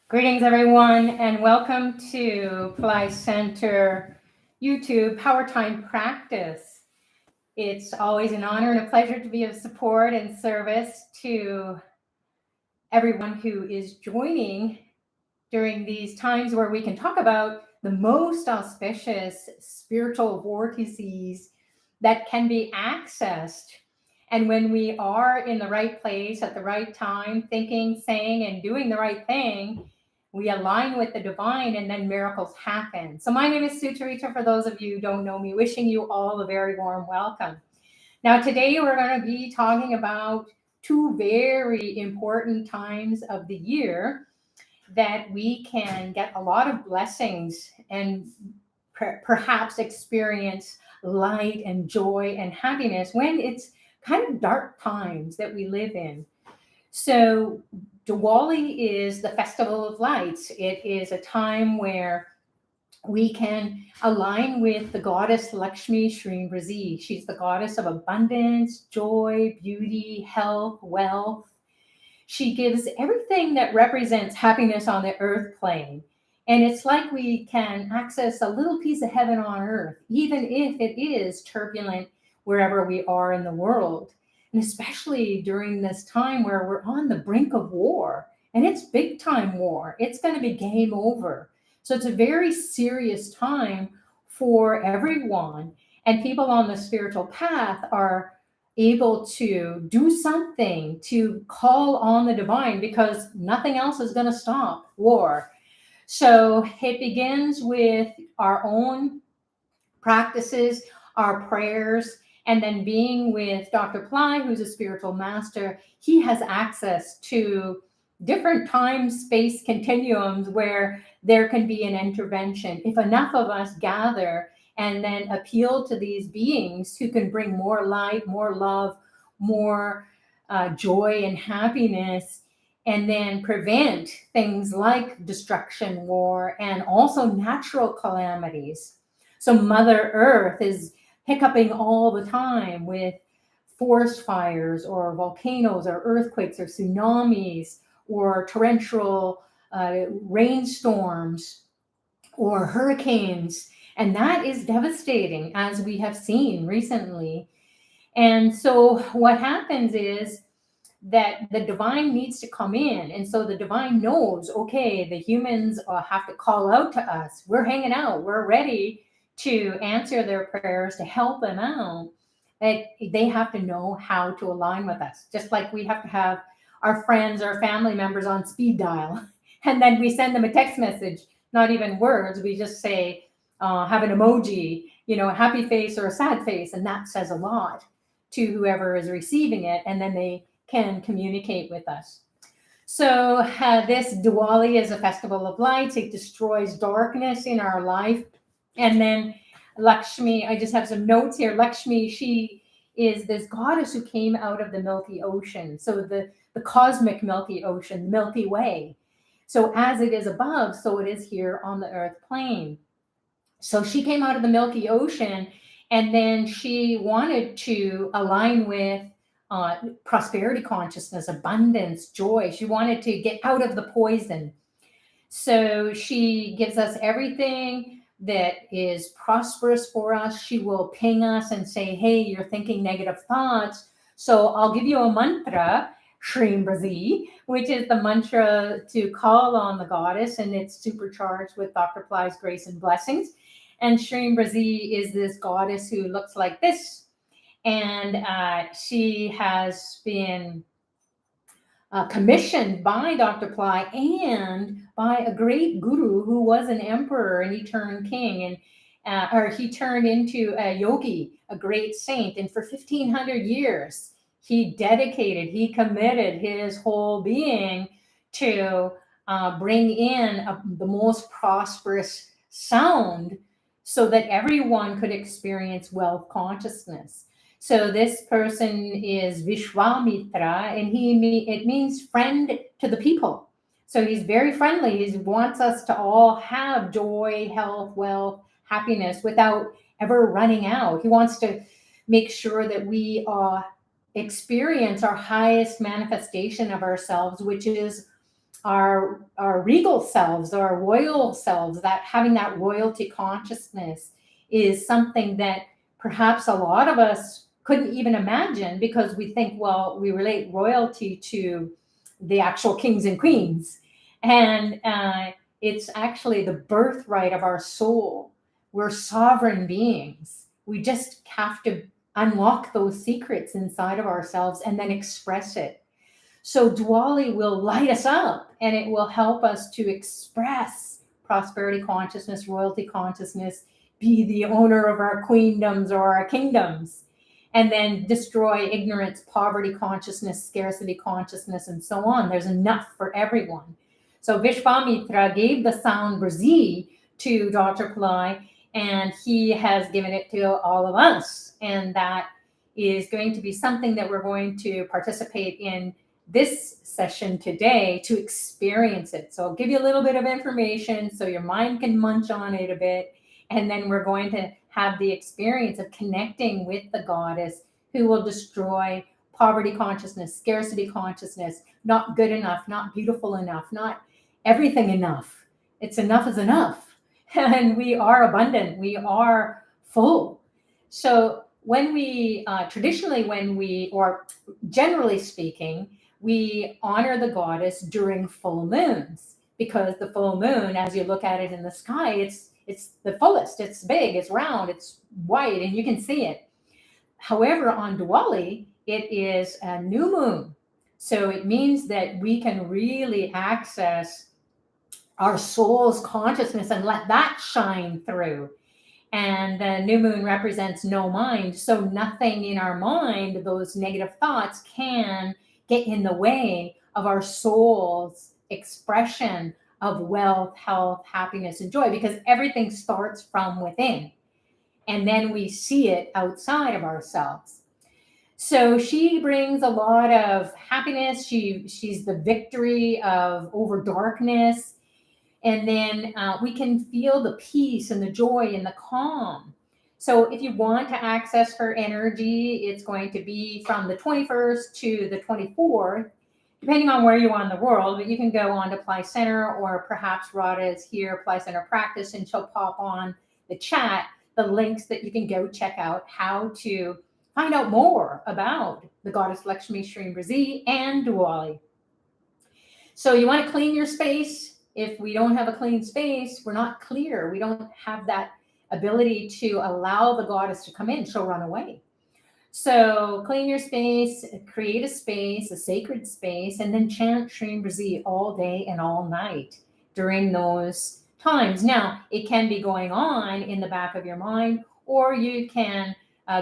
Greetings, everyone, and welcome to Pillai Center YouTube Powertime Practice. It's always an honor and a pleasure to be of support and service to everyone who is joining during these times where we can talk about the most auspicious spiritual vortices that can be accessed. And when we are in the right place at the right time, thinking, saying, and doing the right thing, we align with the divine and then miracles happen. So my name is Sucharita, for those of you who don't know me, wishing you all a very warm welcome. Now today we're going to be talking about two very important times of the year that we can get a lot of blessings and perhaps experience light and joy and happiness when it's kind of dark times that we live in. So Diwali is the festival of lights. It is a time where we can align with the goddess Lakshmi Shrimbrazi. She's the goddess of abundance, joy, beauty, health, wealth. She gives everything that represents happiness on the earth plane. And it's like we can access a little piece of heaven on earth, even if it is turbulent wherever we are in the world. And especially during this time where we're on the brink of war, and it's big time war. It's going to be game over. So it's a very serious time for everyone. And people on the spiritual path are able to do something to call on the divine because nothing else is going to stop war. So it begins with our own practices, our prayers, and then being with Dr. Pillai, who's a spiritual master. He has access to different time space continuums where there can be an intervention. If enough of us gather and then appeal to these beings who can bring more light, more love, more joy and happiness, and then prevent things like destruction, war, and also natural calamities. So Mother Earth is hiccuping all the time with forest fires or volcanoes or earthquakes or tsunamis or torrential rainstorms or hurricanes. And that is devastating, as we have seen recently. And so what happens is that the divine needs to come in. And so the divine knows, okay, the humans have to call out to us. We're hanging out. We're ready to answer their prayers, to help them out. That they have to know how to align with us. Just like we have to have our friends, our family members on speed dial. And then we send them a text message, not even words. We just say, have an emoji, a happy face or a sad face. And that says a lot to whoever is receiving it. And then they can communicate with us. So this Diwali is a festival of lights. It destroys darkness in our life. And then Lakshmi, I just have some notes here. Lakshmi, she is this goddess who came out of the Milky Ocean. So the cosmic Milky Ocean, the Milky Way. So as it is above, so it is here on the earth plane. So she came out of the Milky Ocean, and then she wanted to align with prosperity consciousness, abundance, joy. She wanted to get out of the poison. So she gives us everything that is prosperous for us. She will ping us and say, hey, you're thinking negative thoughts. So I'll give you a mantra, Shrimbrazi, which is the mantra to call on the goddess, and it's supercharged with Dr. Pillai's grace and blessings. And Shrimbrazi is this goddess who looks like this. And she has been commissioned by Dr. Pillai and by a great guru who was an emperor, and he turned king, and or he turned into a yogi, a great saint. And for 1,500 years, he committed his whole being to bring in the most prosperous sound so that everyone could experience wealth consciousness. So this person is Vishwamitra, and it means friend to the people. So he's very friendly. He wants us to all have joy, health, wealth, happiness without ever running out. He wants to make sure that we experience our highest manifestation of ourselves, which is our regal selves, our royal selves, that having that royalty consciousness is something that perhaps a lot of us couldn't even imagine, because we think, well, we relate royalty to the actual kings and queens. And it's actually the birthright of our soul. We're sovereign beings. We just have to unlock those secrets inside of ourselves and then express it. So Diwali will light us up, and it will help us to express prosperity consciousness, royalty consciousness, be the owner of our queendoms or our kingdoms, and then destroy ignorance, poverty consciousness, scarcity consciousness, and so on. There's enough for everyone. So Vishwamitra gave the sound Brazi to Dr. Pillai, and he has given it to all of us. And that is going to be something that we're going to participate in this session today to experience it. So I'll give you a little bit of information so your mind can munch on it a bit. And then we're going to have the experience of connecting with the goddess, who will destroy poverty consciousness, scarcity consciousness, not good enough, not beautiful enough, not everything enough. It's enough is enough. And we are abundant. We are full. So when we, or generally speaking, we honor the goddess during full moons, because the full moon, as you look at it in the sky, it's the fullest, it's big, it's round, it's white, and you can see it. However, on Diwali, it is a new moon. So it means that we can really access our soul's consciousness and let that shine through. And the new moon represents no mind. So nothing in our mind, those negative thoughts, can get in the way of our soul's expression of wealth, health, happiness, and joy, because everything starts from within. And then we see it outside of ourselves. So she brings a lot of happiness. She's the victory over darkness. And then we can feel the peace and the joy and the calm. So if you want to access her energy, it's going to be from the 21st to the 24th, depending on where you are in the world. But you can go on to Pillai Center, or perhaps Radha is here, Pillai Center Practice, and she'll pop on the chat the links that you can go check out how to find out more about the goddess Lakshmi, Shri Brazi, and Diwali. So you want to clean your space. If we don't have a clean space, we're not clear. We don't have that ability to allow the goddess to come in. She'll run away. So clean your space, create a space, a sacred space, and then chant Shri Brazi all day and all night during those times. Now, it can be going on in the back of your mind, or you can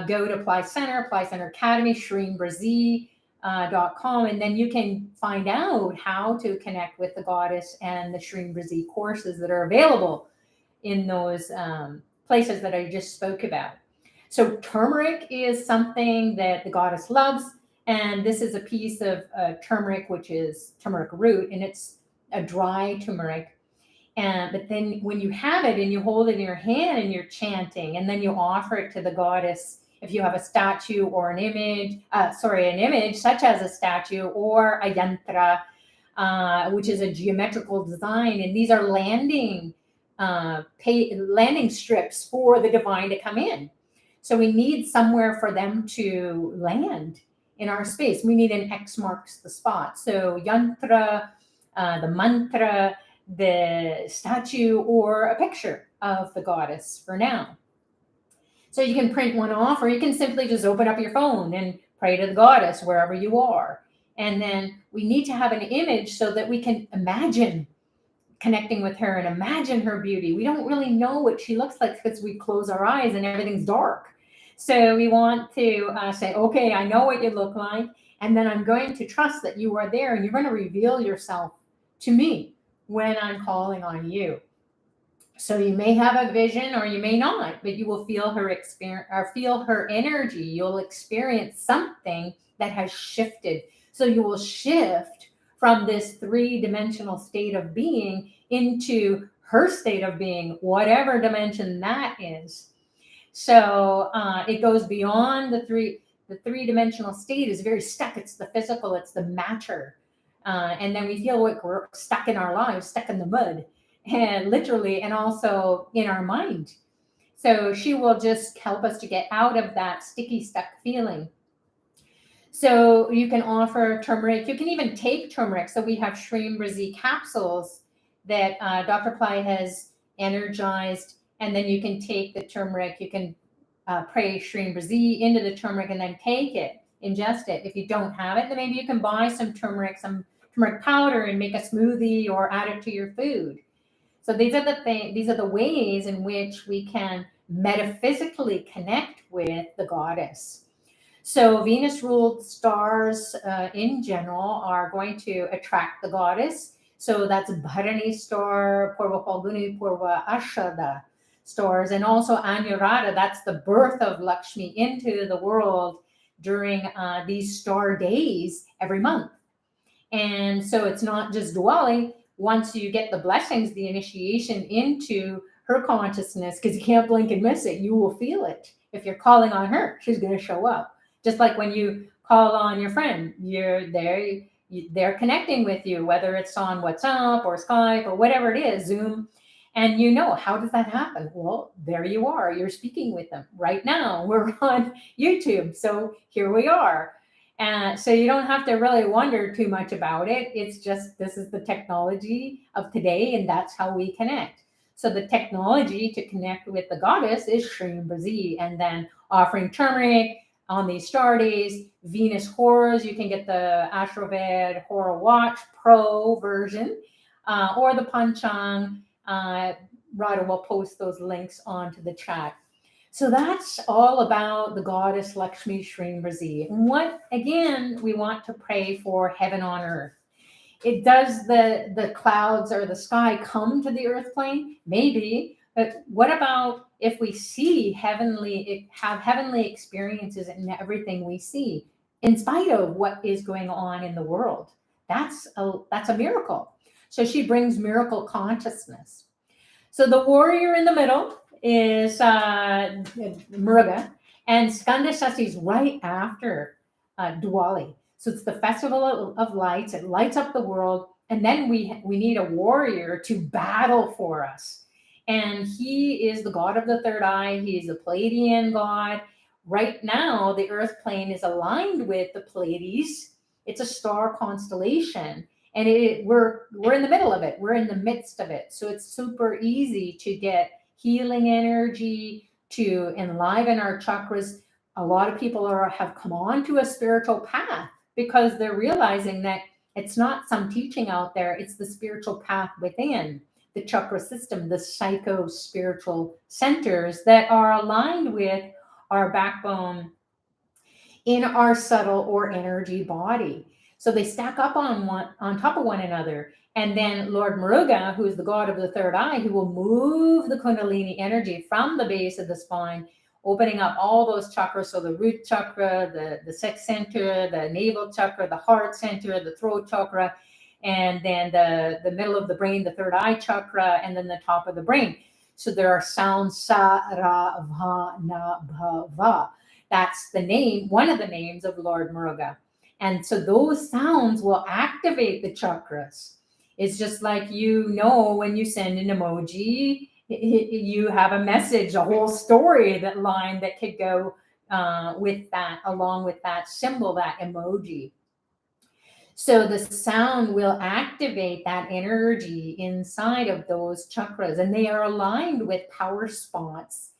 go to Pillai Center Academy, shribrazi.com, and then you can find out how to connect with the goddess and the Shri Brazi courses that are available in those places that I just spoke about. So turmeric is something that the goddess loves, and this is a piece of turmeric, which is turmeric root, and it's a dry turmeric. But then when you have it and you hold it in your hand and you're chanting, and then you offer it to the goddess, if you have a statue or an image such as a statue or a yantra, which is a geometrical design, and these are landing strips for the divine to come in. So we need somewhere for them to land in our space. We need an X marks the spot. So yantra, the mantra, the statue, or a picture of the goddess for now. So you can print one off, or you can simply just open up your phone and pray to the goddess wherever you are. And then we need to have an image so that we can imagine connecting with her and imagine her beauty. We don't really know what she looks like because we close our eyes and everything's dark. So we want to say, okay, I know what you look like, and then I'm going to trust that you are there, and you're going to reveal yourself to me when I'm calling on you. So you may have a vision or you may not, but you will feel her experience or feel her energy. You'll experience something that has shifted. So you will shift from this three-dimensional state of being into her state of being, whatever dimension that is. So it goes beyond the three-dimensional state is very stuck. It's the physical, it's the matter. And then we feel like we're stuck in our lives, stuck in the mud, and literally, and also in our mind. So she will just help us to get out of that sticky, stuck feeling. So you can offer turmeric. You can even take turmeric. So we have Shrimbrazi capsules that Dr. Pillai has energized, and then you can take the turmeric. You can pray Shrimbrazi into the turmeric and then take it, ingest it. If you don't have it, then maybe you can buy some turmeric powder and make a smoothie or add it to your food. So these are the ways in which we can metaphysically connect with the goddess. So Venus ruled stars in general are going to attract the goddess. So that's Bharani star, Purva Falguni, Purva Ashada stars, and also Anuradha, that's the birth of Lakshmi into the world during these star days every month. And so it's not just Diwali. Once you get the blessings, the initiation into her consciousness, because you can't blink and miss it, you will feel it. If you're calling on her, she's going to show up. Just like when you call on your friend, you're there, they're connecting with you, whether it's on WhatsApp or Skype or whatever it is, Zoom. And how does that happen? Well, there you are. You're speaking with them right now. We're on YouTube. So here we are. So you don't have to really wonder too much about it. It's just, this is the technology of today, and that's how we connect. So the technology to connect with the goddess is Shrimbrazi, and then offering turmeric on these star days. Venus horrors, you can get the Astroved Horror Watch Pro version, or the Panchang. Radha will post those links onto the chat. So that's all about the goddess Lakshmi Shrimbrazi. And what, again, we want to pray for heaven on earth. Does the clouds or the sky come to the earth plane? Maybe. But what about if we have heavenly experiences in everything we see, in spite of what is going on in the world? That's a miracle. So she brings miracle consciousness. So the warrior in the middle is Muruga, and Skanda Shasti is right after Diwali. So it's the festival of lights. It lights up the world, and then we need a warrior to battle for us. And he is the god of the third eye. He is a Pleiadian god. Right now, the Earth plane is aligned with the Pleiades. It's a star constellation, and we're in the middle of it. We're in the midst of it. So it's super easy to get healing energy, to enliven our chakras. A lot of people have come on to a spiritual path because they're realizing that it's not some teaching out there. It's the spiritual path within the chakra system, the psycho-spiritual centers that are aligned with our backbone in our subtle or energy body. So they stack up on top of one another. And then Lord Muruga, who is the god of the third eye, he will move the Kundalini energy from the base of the spine, opening up all those chakras. So the root chakra, the sex center, the navel chakra, the heart center, the throat chakra, and then the middle of the brain, the third eye chakra, and then the top of the brain. So there are sounds, sa, ra, va, na, bha, va. That's the name, one of the names of Lord Muruga. And so those sounds will activate the chakras. It's just like, when you send an emoji, you have a message, a whole story, that line that could go with that, along with that symbol, that emoji. So the sound will activate that energy inside of those chakras, and they are aligned with power spots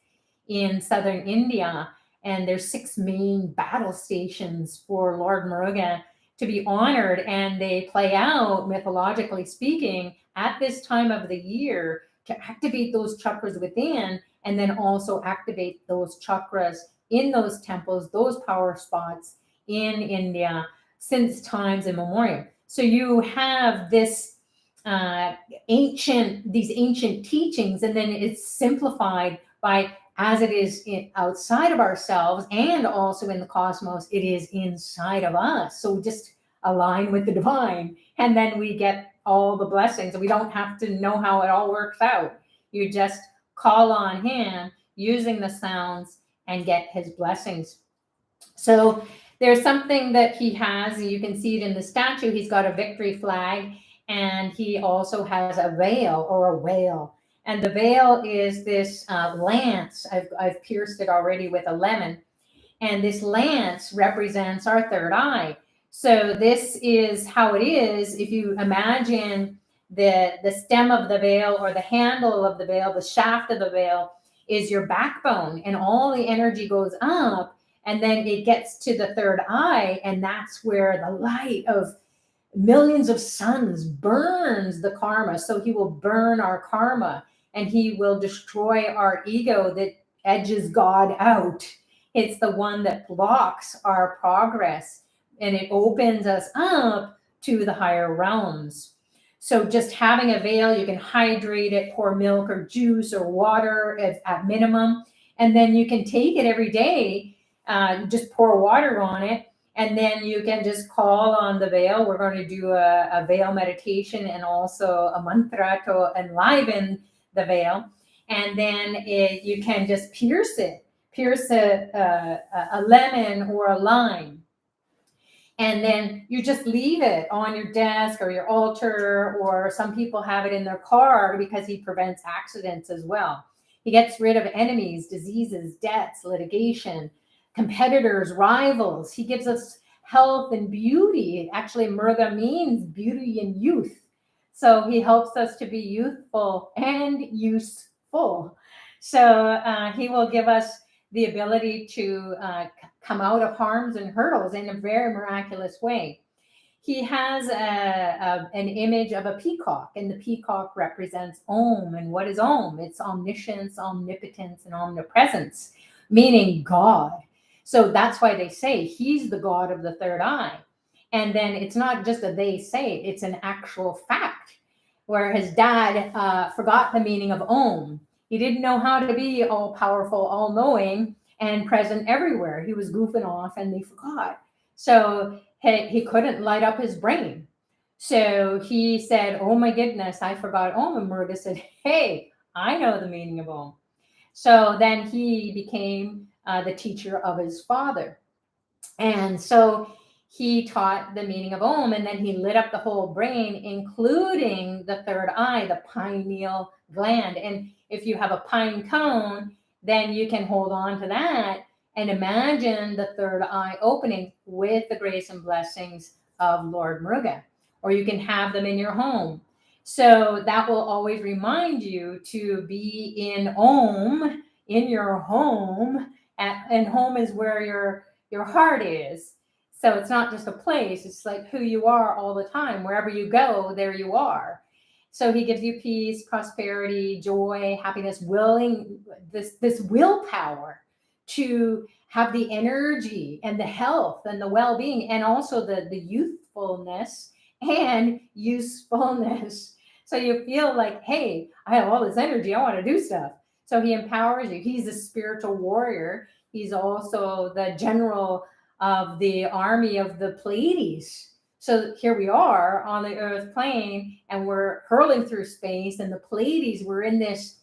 in southern India. And there's 6 main battle stations for Lord Muruga to be honored, and they play out, mythologically speaking, at this time of the year to activate those chakras within, and then also activate those chakras in those temples, those power spots in India since times immemorial. So you have this ancient teachings, and then it's simplified by, as it is outside of ourselves and also in the cosmos, it is inside of us. So we just align with the divine, and then we get all the blessings. We don't have to know how it all works out. You just call on him using the sounds and get his blessings. So There's something that he has, you can see it in the statue. He's got a victory flag, and he also has a veil or a whale. And the veil is this lance. I've pierced it already with a lemon. And this lance represents our third eye. So this is how it is. If you imagine the stem of the veil or the handle of the veil, the shaft of the veil is your backbone, and all the energy goes up, and then it gets to the third eye, and that's where the light of millions of suns burns the karma. So he will burn our karma, and he will destroy our ego that edges God out. It's the one that blocks our progress, and it opens us up to the higher realms. So just having a veil, you can hydrate it, pour milk or juice or water at minimum, and then you can take it every day, just pour water on it, and then you can just call on the veil. We're going to do a veil meditation and also a mantra to enliven the veil. And then you can just pierce a lemon or a lime. And then you just leave it on your desk or your altar, or some people have it in their car because he prevents accidents as well. He gets rid of enemies, diseases, debts, litigation, competitors, rivals. He gives us health and beauty. Actually, Muruga means beauty and youth. So he helps us to be youthful and useful. So he will give us the ability to come out of harms and hurdles in a very miraculous way. He has an image of a peacock, and the peacock represents Om. And what is Om? It's omniscience, omnipotence, and omnipresence, meaning God. So that's why they say he's the God of the third eye. And then it's not just a they say, it's an actual fact, where his dad forgot the meaning of Om. He didn't know how to be all powerful, all knowing, and present everywhere. He was goofing off, and they forgot. So he couldn't light up his brain. So he said, oh my goodness, I forgot Om. And Muruga said, hey, I know the meaning of Om. So then he became the teacher of his father. And so he taught the meaning of Om, and then he lit up the whole brain, including the third eye, the pineal gland. And if you have a pine cone, then you can hold on to that and imagine the third eye opening with the grace and blessings of Lord Muruga. Or you can have them in your home. So that will always remind you to be in Om, in your home. And home is where your heart is. So it's not just a place, it's like who you are all the time. Wherever you go, there you are. So he gives you peace, prosperity, joy, happiness, this willpower to have the energy and the health and the well-being, and also the youthfulness and usefulness. So you feel like, hey, I have all this energy, I want to do stuff. So he empowers you. He's a spiritual warrior. He's also the general of the army of the Pleiades. So here we are on the earth plane, and we're hurling through space, and the Pleiades, we're in this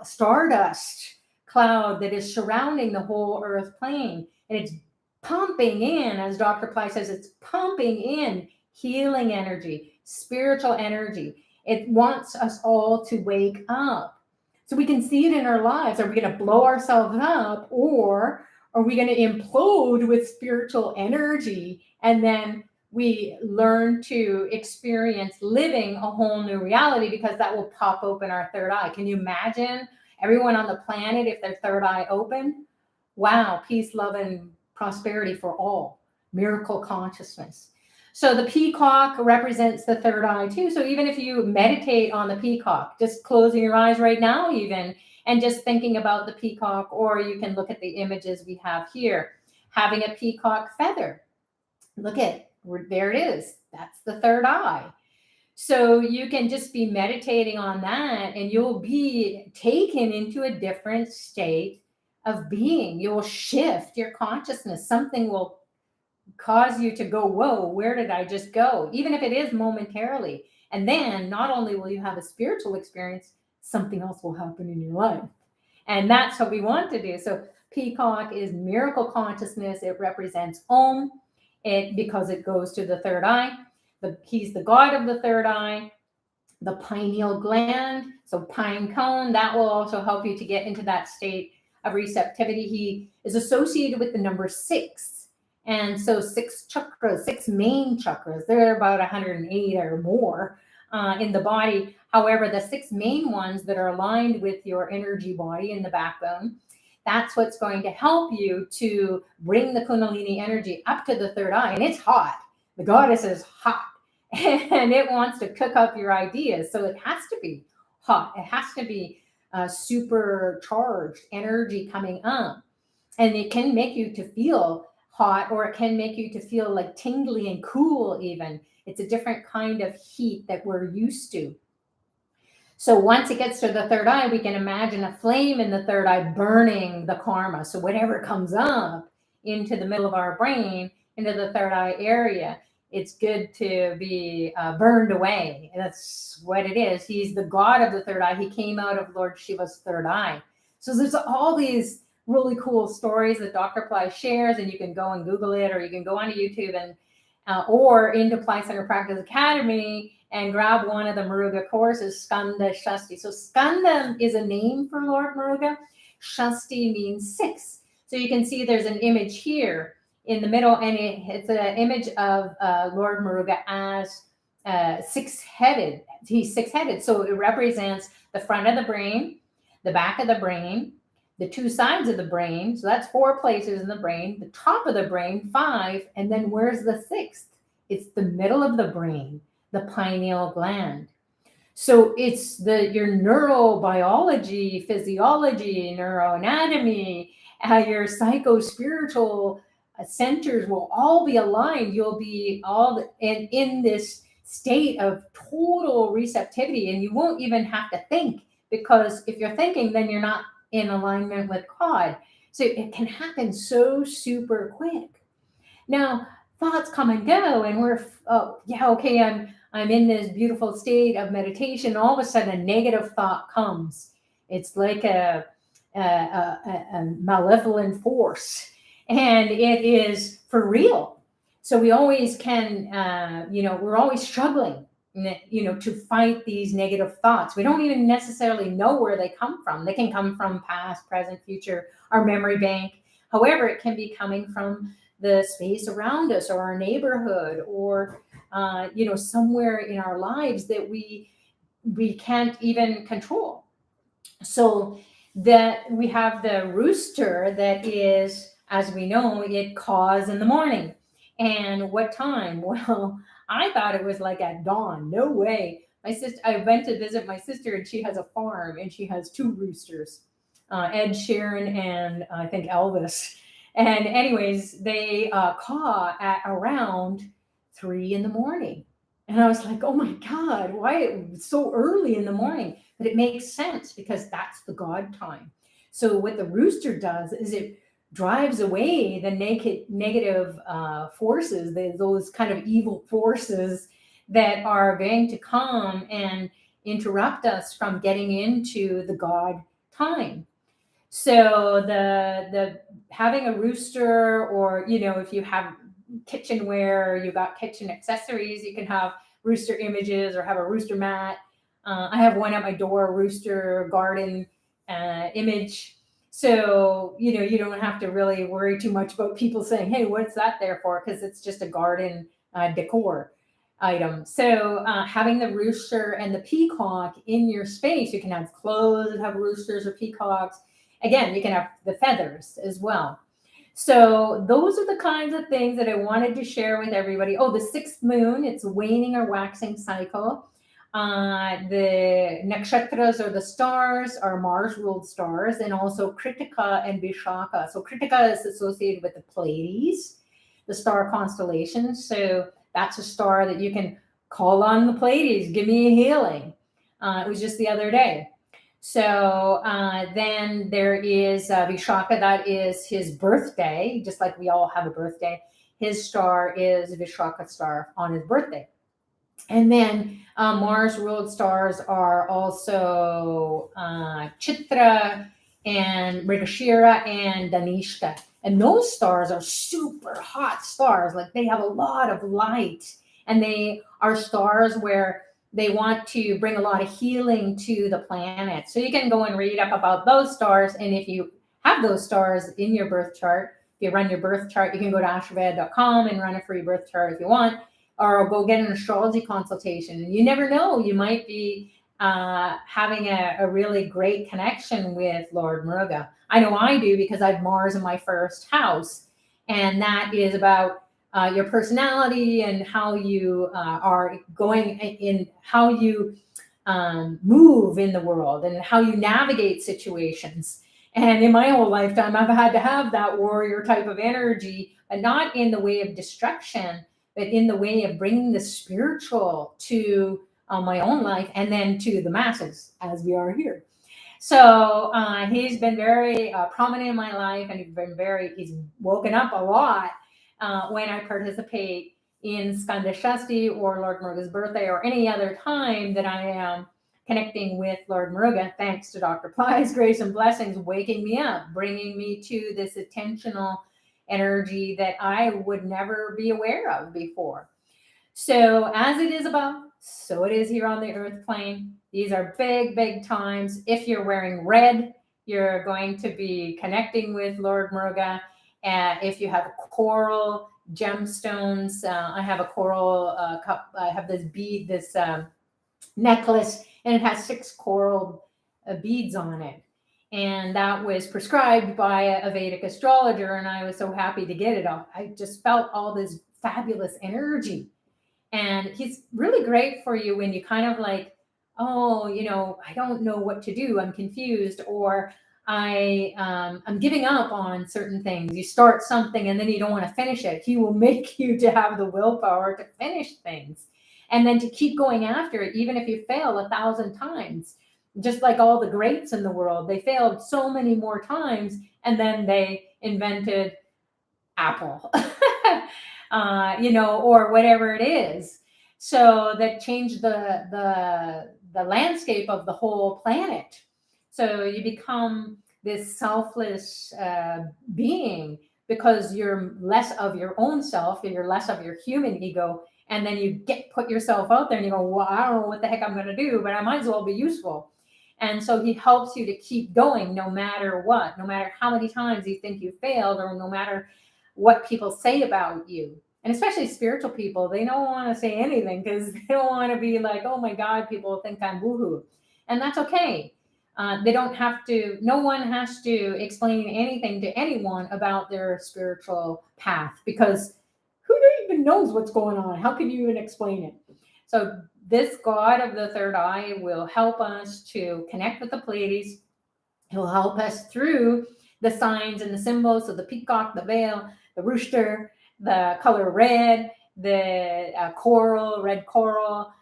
stardust cloud that is surrounding the whole earth plane, and it's pumping in, as Dr. Pillai says, it's pumping in healing energy, spiritual energy. It wants us all to wake up. So we can see it in our lives. Are we going to blow ourselves up, or are we going to implode with spiritual energy, and then we learn to experience living a whole new reality, because that will pop open our third eye? Can you imagine everyone on the planet if their third eye opened? Wow, peace, love, and prosperity for all. Miracle consciousness. So the peacock represents the third eye too. So even if you meditate on the peacock, just closing your eyes right now even, and just thinking about the peacock, or you can look at the images we have here, having a peacock feather. Look at, there it is. That's the third eye. So you can just be meditating on that, and you'll be taken into a different state of being. You'll shift your consciousness. Something will cause you to go, whoa, where did I just go? Even if it is momentarily. And then not only will you have a spiritual experience, something else will happen in your life. And that's what we want to do. So Peacock is miracle consciousness. It represents Om, because it goes to the third eye. He's the god of the third eye. The pineal gland, so pine cone, that will also help you to get into that state of receptivity. He is associated with the number 6. And so 6 chakras, 6 main chakras, there are about 108 or more in the body. However, the 6 main ones that are aligned with your energy body and the backbone, that's what's going to help you to bring the Kundalini energy up to the third eye. And it's hot. The goddess is hot. And it wants to cook up your ideas. So it has to be hot. It has to be supercharged energy coming up. And it can make you to feel hot, or it can make you to feel like tingly and cool even. It's a different kind of heat that we're used to. So once it gets to the third eye, we can imagine a flame in the third eye burning the karma. So whatever comes up into the middle of our brain, into the third eye area, it's good to be burned away. That's what it is. He's the god of the third eye. He came out of Lord Shiva's third eye. So there's all these really cool stories that Dr. Pillai shares, and you can go and Google it, or you can go onto YouTube and or into Pillai Center Practice Academy and grab one of the Muruga courses, Skanda Shasti. So Skanda is a name for Lord Muruga. Shasti means 6. So you can see there's an image here in the middle, and it's an image of Lord Muruga as 6-headed. He's 6-headed, so it represents the front of the brain, the back of the brain, the 2 sides of the brain. So that's 4 places in the brain. The top of the brain, 5, and then where's the 6th? It's the middle of the brain, the pineal gland. So it's your neurobiology, physiology, neuroanatomy, your psycho-spiritual centers will all be aligned. You'll be all in this state of total receptivity, and you won't even have to think, because if you're thinking, then you're not in alignment with God. So it can happen so super quick. Now, thoughts come and go, and we're, I'm in this beautiful state of meditation. All of a sudden, a negative thought comes. It's like a malevolent force. And it is for real. So we always can, we're always struggling, to fight these negative thoughts. We don't even necessarily know where they come from. They can come from past, present, future, our memory bank. However, it can be coming from the space around us, or our neighborhood, or, somewhere in our lives that we can't even control. So that we have the rooster that is, as we know, it caws in the morning. And what time? Well, I thought it was like at dawn. No way. I went to visit my sister, and she has a farm, and she has 2 roosters, Ed Sheeran and I think Elvis. And anyways, they caw at around 3 in the morning. And I was like, oh my God, why so early in the morning? But it makes sense, because that's the God time. So what the rooster does is it drives away the negative forces, those kind of evil forces that are going to come and interrupt us from getting into the God time. So the having a rooster, or if you have kitchenware, you got kitchen accessories, you can have rooster images or have a rooster mat. I have one at my door, rooster garden image. So, you don't have to really worry too much about people saying, hey, what's that there for? Because it's just a garden decor item. So having the rooster and the peacock in your space, you can have clothes that have roosters or peacocks. Again, you can have the feathers as well. So those are the kinds of things that I wanted to share with everybody. Oh, the 6th moon, it's a waning or waxing cycle. The nakshatras, or the stars, are Mars-ruled stars, and also Kritika and Vishaka. So Kritika is associated with the Pleiades, the star constellation. So that's a star that you can call on the Pleiades, give me a healing. It was just the other day. So then there is Vishaka, that is his birthday, just like we all have a birthday. His star is Vishaka star on his birthday. And then Mars-ruled stars are also Chitra and Mrigashira and Danishka. And those stars are super hot stars. Like they have a lot of light, and they are stars where they want to bring a lot of healing to the planet. So you can go and read up about those stars. And if you have those stars in your birth chart, if you run your birth chart, you can go to astroved.com and run a free birth chart if you want, or go get an astrology consultation. And you never know, you might be having a really great connection with Lord Muruga. I know I do because I have Mars in my first house, and that is about your personality and how you are going in, how you move in the world and how you navigate situations. And in my whole lifetime, I've had to have that warrior type of energy, but not in the way of destruction, but in the way of bringing the spiritual to my own life and then to the masses, as we are here. So he's been very prominent in my life, and he's woken up a lot when I participate in Skanda Shasti or Lord Muruga's birthday or any other time that I am connecting with Lord Muruga, thanks to Dr. Pillai's grace and blessings, waking me up, bringing me to this attentional energy that I would never be aware of before. So as it is above, so it is here on the earth plane. These are big, big times. If you're wearing red, you're going to be connecting with Lord Muruga. If you have coral gemstones, I have a coral cup. I have this bead, this necklace, and it has 6 coral beads on it. And that was prescribed by a Vedic astrologer, and I was so happy to get it. I just felt all this fabulous energy. And he's really great for you when you kind of like, oh, I don't know what to do. I'm confused, or I'm giving up on certain things. You start something and then you don't want to finish it. He will make you to have the willpower to finish things and then to keep going after it, even if you fail 1,000 times. Just like all the greats in the world, they failed so many more times, and then they invented Apple, or whatever it is. So that changed the landscape of the whole planet. So you become this selfless being because you're less of your own self, you're less of your human ego, and then you put yourself out there and you go, well, I don't know what the heck I'm going to do, but I might as well be useful. And so he helps you to keep going no matter what, no matter how many times you think you failed, or no matter what people say about you. And especially spiritual people, they don't want to say anything because they don't want to be like, oh my God, people think I'm woohoo. And that's okay. They don't have to, no one has to explain anything to anyone about their spiritual path, because who even knows what's going on? How can you even explain it? So this God of the third eye will help us to connect with the Pleiades. He'll help us through the signs and the symbols. So the peacock, the veil, the rooster, the color red, the coral, red coral.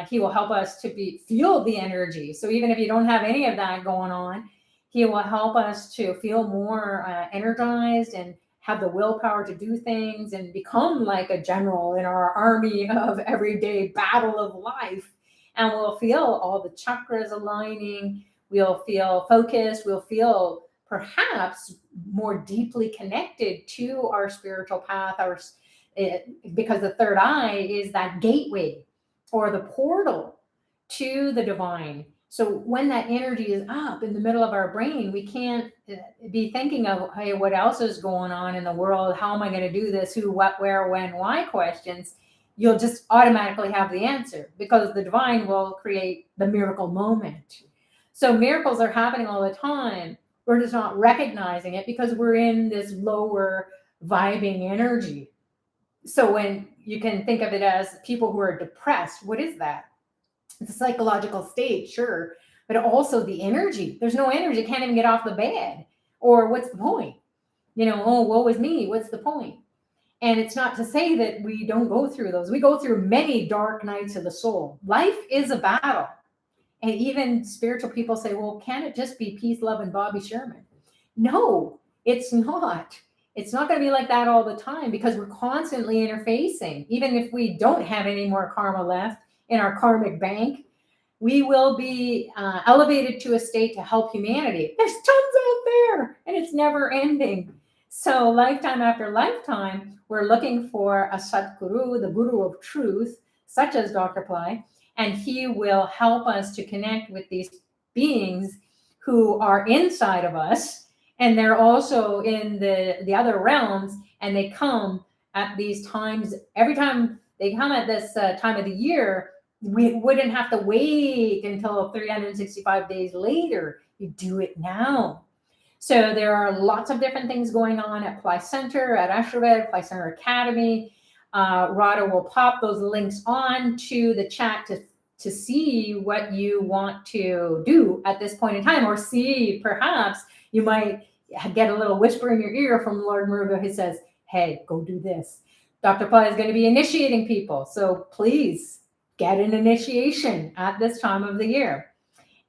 He will help us to feel the energy. So even if you don't have any of that going on, he will help us to feel more energized and have the willpower to do things and become like a general in our army of everyday battle of life. And we'll feel all the chakras aligning. We'll feel focused. We'll feel perhaps more deeply connected to our spiritual path, because the third eye is that gateway or the portal to the divine. So when that energy is up in the middle of our brain, we can't be thinking of, hey, what else is going on in the world? How am I going to do this? Who, what, where, when, why questions. You'll just automatically have the answer, because the divine will create the miracle moment. So miracles are happening all the time. We're just not recognizing it because we're in this lower vibing energy. So when you can think of it as people who are depressed, what is that? It's a psychological state, sure, but also the energy. There's no energy, can't even get off the bed. Or what's the point? Oh, woe is me, what's the point? And it's not to say that we don't go through those. We go through many dark nights of the soul. Life is a battle. And even spiritual people say, well, can it just be peace, love, and Bobby Sherman? No, it's not. It's not going to be like that all the time, because we're constantly interfacing. Even if we don't have any more karma left in our karmic bank, we will be elevated to a state to help humanity. There's tons out there, and it's never ending. So lifetime after lifetime, we're looking for a Satguru, the Guru of truth, such as Dr. Pillai, and he will help us to connect with these beings who are inside of us, and they're also in the other realms, and they come at these times. Every time they come at this time of the year, we wouldn't have to wait until 365 days later. You do it now. So there are lots of different things going on at Pillai Center, at Ashraved, Pillai Center Academy. Radha will pop those links on to the chat to see what you want to do at this point in time, or see perhaps you might get a little whisper in your ear from Lord Muruga who says, hey, go do this. Dr. Pillai is going to be initiating people, so please get an initiation at this time of the year.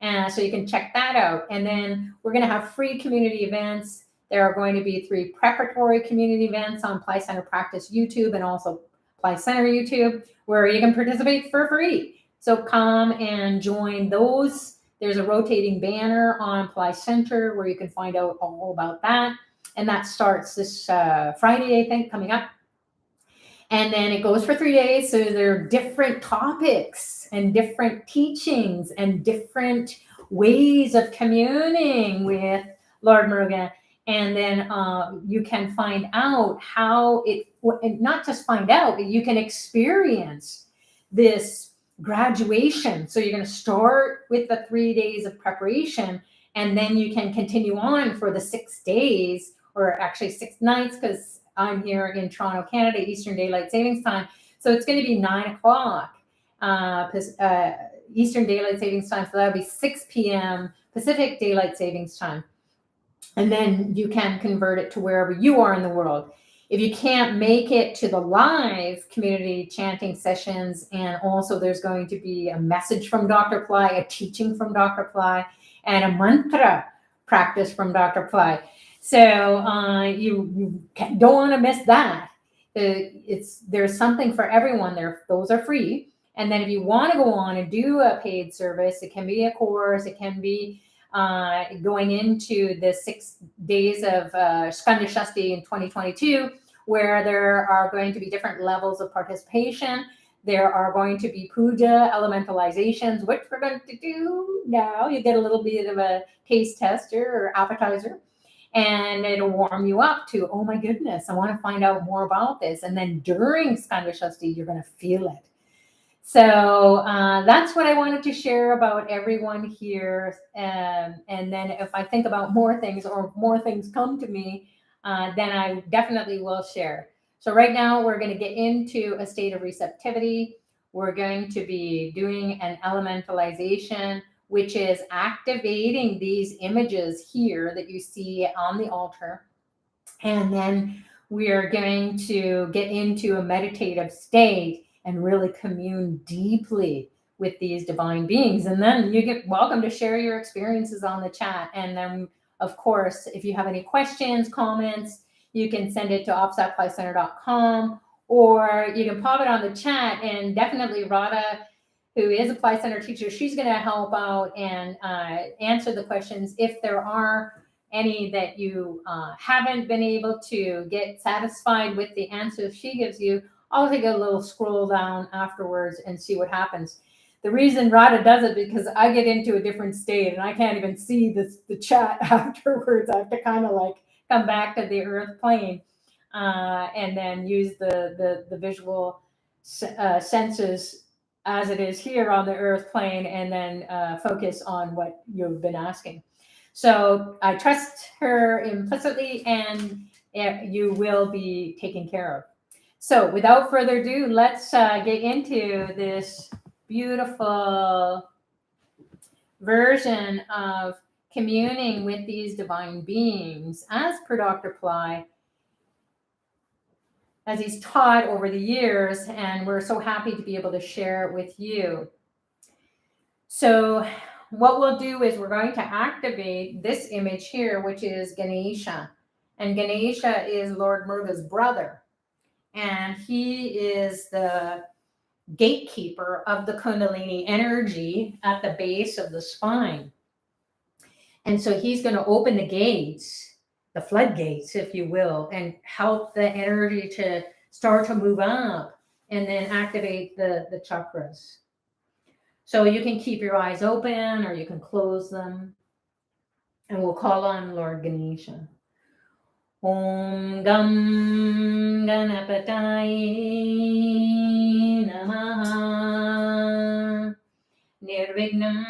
And so you can check that out. And then we're going to have free community events. There are going to be 3 preparatory community events on Pillai Center Practice YouTube and also Pillai Center YouTube, where you can participate for free. So come and join those. There's a rotating banner on Pillai Center where you can find out all about that. And that starts this Friday, I think, coming up. And then it goes for 3 days. So there are different topics and different teachings and different ways of communing with Lord Muruga. And then you can find out how not just find out, but you can experience this graduation. So you're going to start with the 3 days of preparation, and then you can continue on for the 6 days, or actually 6 nights, because I'm here in Toronto, Canada, Eastern Daylight Savings Time. So it's going to be 9 o'clock Eastern Daylight Savings Time. So that'll be 6 p.m. Pacific Daylight Savings Time. And then you can convert it to wherever you are in the world. If you can't make it to the live community chanting sessions, and also there's going to be a message from Dr. Pillai, a teaching from Dr. Pillai, and a mantra practice from Dr. Pillai. So you don't want to miss that. There's something for everyone there. Those are free. And then if you want to go on and do a paid service, it can be a course, it can be going into the 6 days of Skanda Shasti in 2022, where there are going to be different levels of participation. There are going to be puja, elementalizations, which we're going to do now. You get a little bit of a taste tester or appetizer, and it'll warm you up to, oh my goodness, I want to find out more about this. And then during Skanda Shasti, you're going to feel it. So that's what I wanted to share about everyone here. And then if I think about more things or more things come to me, then I definitely will share. So right now we're going to get into a state of receptivity. We're going to be doing an elementalization, which is activating these images here that you see on the altar. And then we are going to get into a meditative state and really commune deeply with these divine beings. And then you get welcome to share your experiences on the chat. And then, of course, if you have any questions, comments, you can send it to ops@PillaiCenter.com, or you can pop it on the chat. And definitely Radha, who is a Pillai Center teacher, she's going to help out and answer the questions. If there are any that you haven't been able to get satisfied with the answers she gives you, I'll take a little scroll down afterwards and see what happens. The reason Radha does it because I get into a different state and I can't even see the chat afterwards. I have to kind of like come back to the earth plane and then use the visual senses as it is here on the earth plane, and then focus on what you've been asking. So I trust her implicitly, and you will be taken care of. So without further ado, let's get into this beautiful version of communing with these divine beings as per Dr. Pillai, as he's taught over the years, and we're so happy to be able to share it with you. So what we'll do is we're going to activate this image here, which is Ganesha. And Ganesha is Lord Muruga's brother. And he is the gatekeeper of the Kundalini energy at the base of the spine. And so he's going to open the gates, the floodgates, if you will, and help the energy to start to move up and then activate the chakras. So you can keep your eyes open or you can close them. And we'll call on Lord Ganesha. Om Gam Ganapataye Namaha Nirvignam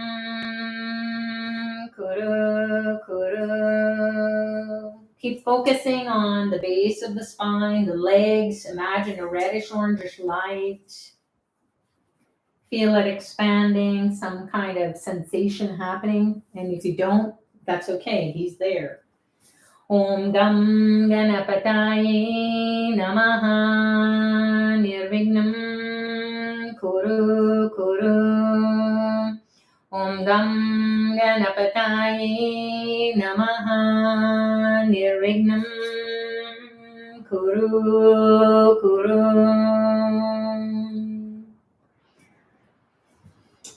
Kuru Kuru. Keep focusing on the base of the spine, the legs. Imagine a reddish orangish light. Feel it expanding, some kind of sensation happening. And if you don't, that's okay. He's there. Om Gam Ganapataye Namaha Nirvignam Kuru Kuru. Om Gam Ganapataye Namaha Nirvignam Kuru Kuru.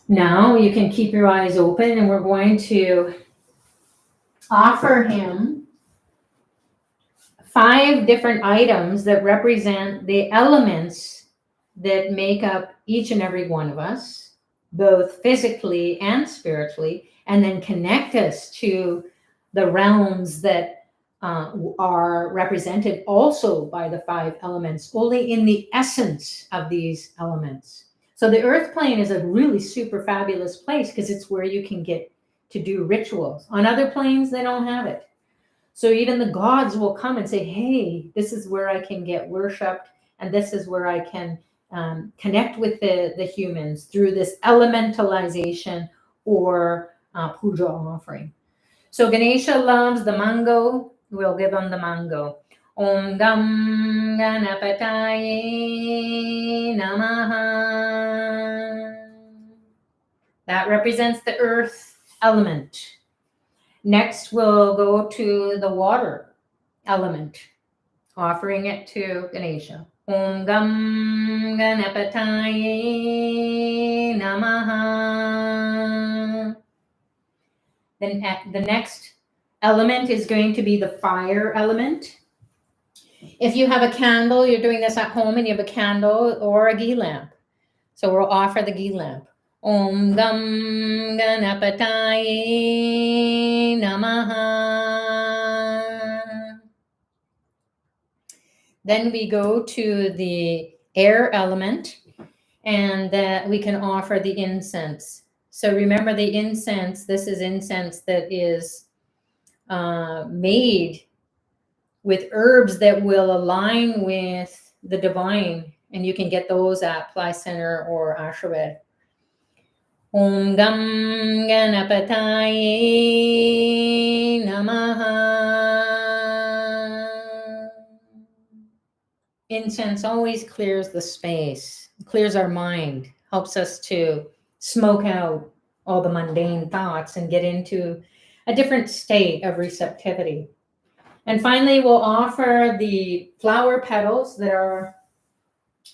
Now you can keep your eyes open and we're going to offer him 5 different items that represent the elements that make up each and every one of us, both physically and spiritually, and then connect us to the realms that are represented also by the 5 elements, only in the essence of these elements. So the earth plane is a really super fabulous place because it's where you can get to do rituals. On other planes, they don't have it. So even the gods will come and say, hey, this is where I can get worshipped, and this is where I can connect with the humans through this elementalization or puja offering. So Ganesha loves the mango. We'll give him the mango. Om Gam Ganapataye Namaha. That represents the earth element. Next, we'll go to the water element, offering it to Ganesha. Om Gam Ganapataye Namaha. Then the next element is going to be the fire element. If you have a candle, you're doing this at home and you have a candle or a ghee lamp. So we'll offer the ghee lamp. Om Gam Ganapataye Namaha. Then we go to the air element, and we can offer the incense. So remember the incense, this is incense that is made with herbs that will align with the divine, and you can get those at Pillai Center or Ashravet. Om Gam Ganapataye Namaha. Incense always clears the space, clears our mind, helps us to smoke out all the mundane thoughts and get into a different state of receptivity. And finally, we'll offer the flower petals that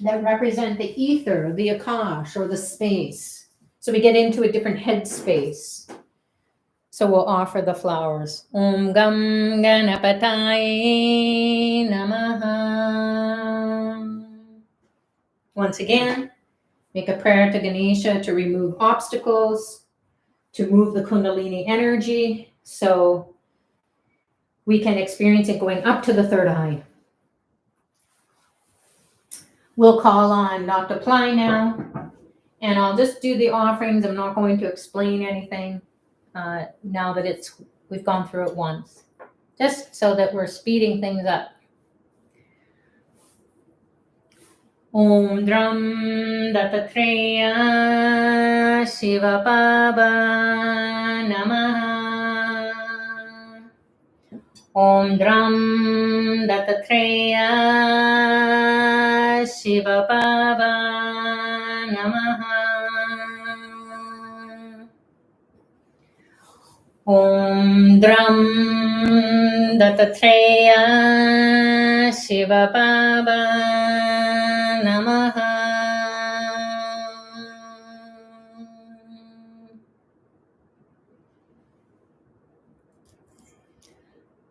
represent the ether, the akash, or the space. So we get into a different headspace. So we'll offer the flowers. Om Gam Ganapataye Namaha. Once again, make a prayer to Ganesha to remove obstacles, to move the Kundalini energy, so we can experience it going up to the third eye. We'll call on Dr. Pillai now, and I'll just do the offerings. I'm not going to explain anything now that we've gone through it once, just so that we're speeding things up. Om Dram Dattatreya Shiva Baba Namaha. Om Dram Dattatreya Shiva Baba Namaha. Om Dram Dattatreya Shiva Baba Namaha.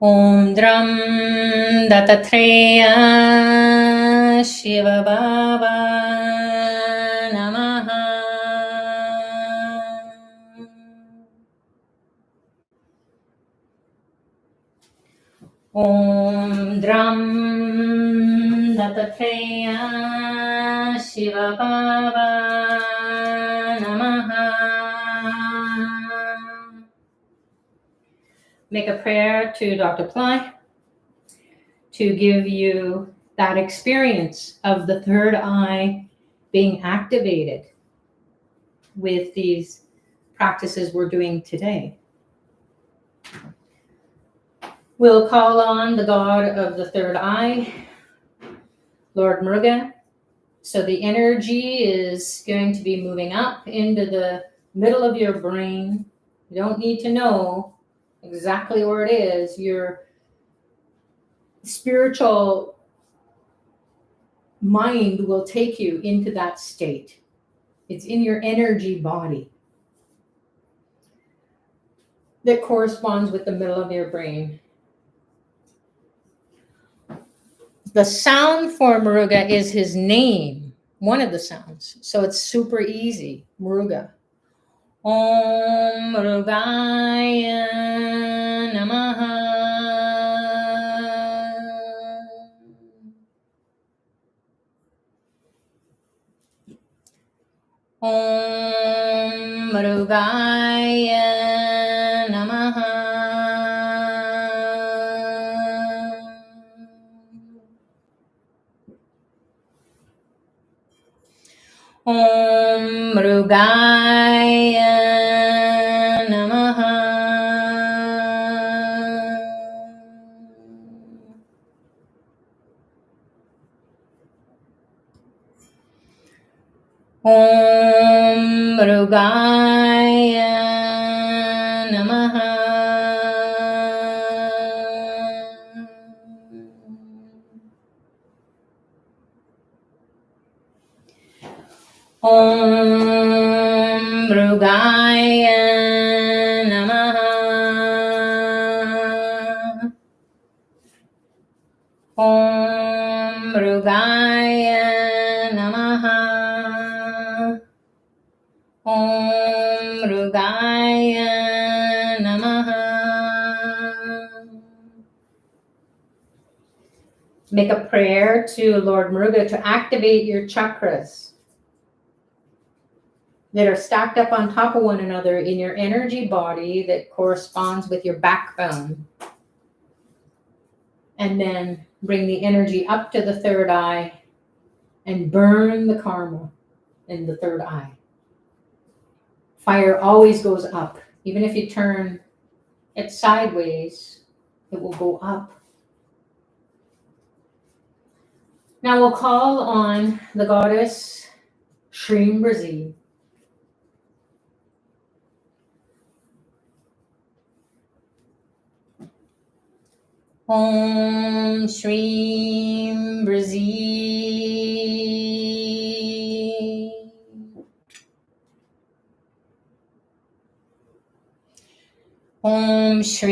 Om Dram Dattatreya Shiva Baba Namaha. Om Dram Dattatreya Shiva Baba Namaha. Make a prayer to Dr. Pillai to give you that experience of the third eye being activated with these practices we're doing today. We'll call on the god of the third eye, Lord Muruga. So the energy is going to be moving up into the middle of your brain. You don't need to know exactly where it is. Your spiritual mind will take you into that state. It's in your energy body that corresponds with the middle of your brain. The sound for Muruga is his name, one of the sounds. So it's super easy, Muruga. Om Murugaya Namaha. Om Murugaya Namaha. Om Murugaya Namaha. Om Murugaya Namaha. Om Murugaya Namaha. Om Murugaya Namaha. Om Murugaya Namaha. Make a prayer to Lord Muruga to activate your chakras that are stacked up on top of one another in your energy body that corresponds with your backbone. And then bring the energy up to the third eye and burn the karma in the third eye. Fire always goes up. Even if you turn it sideways, it will go up. Now we'll call on the goddess Shrimbrazi. Om Shrimbrazi. Om Shrimbrazi.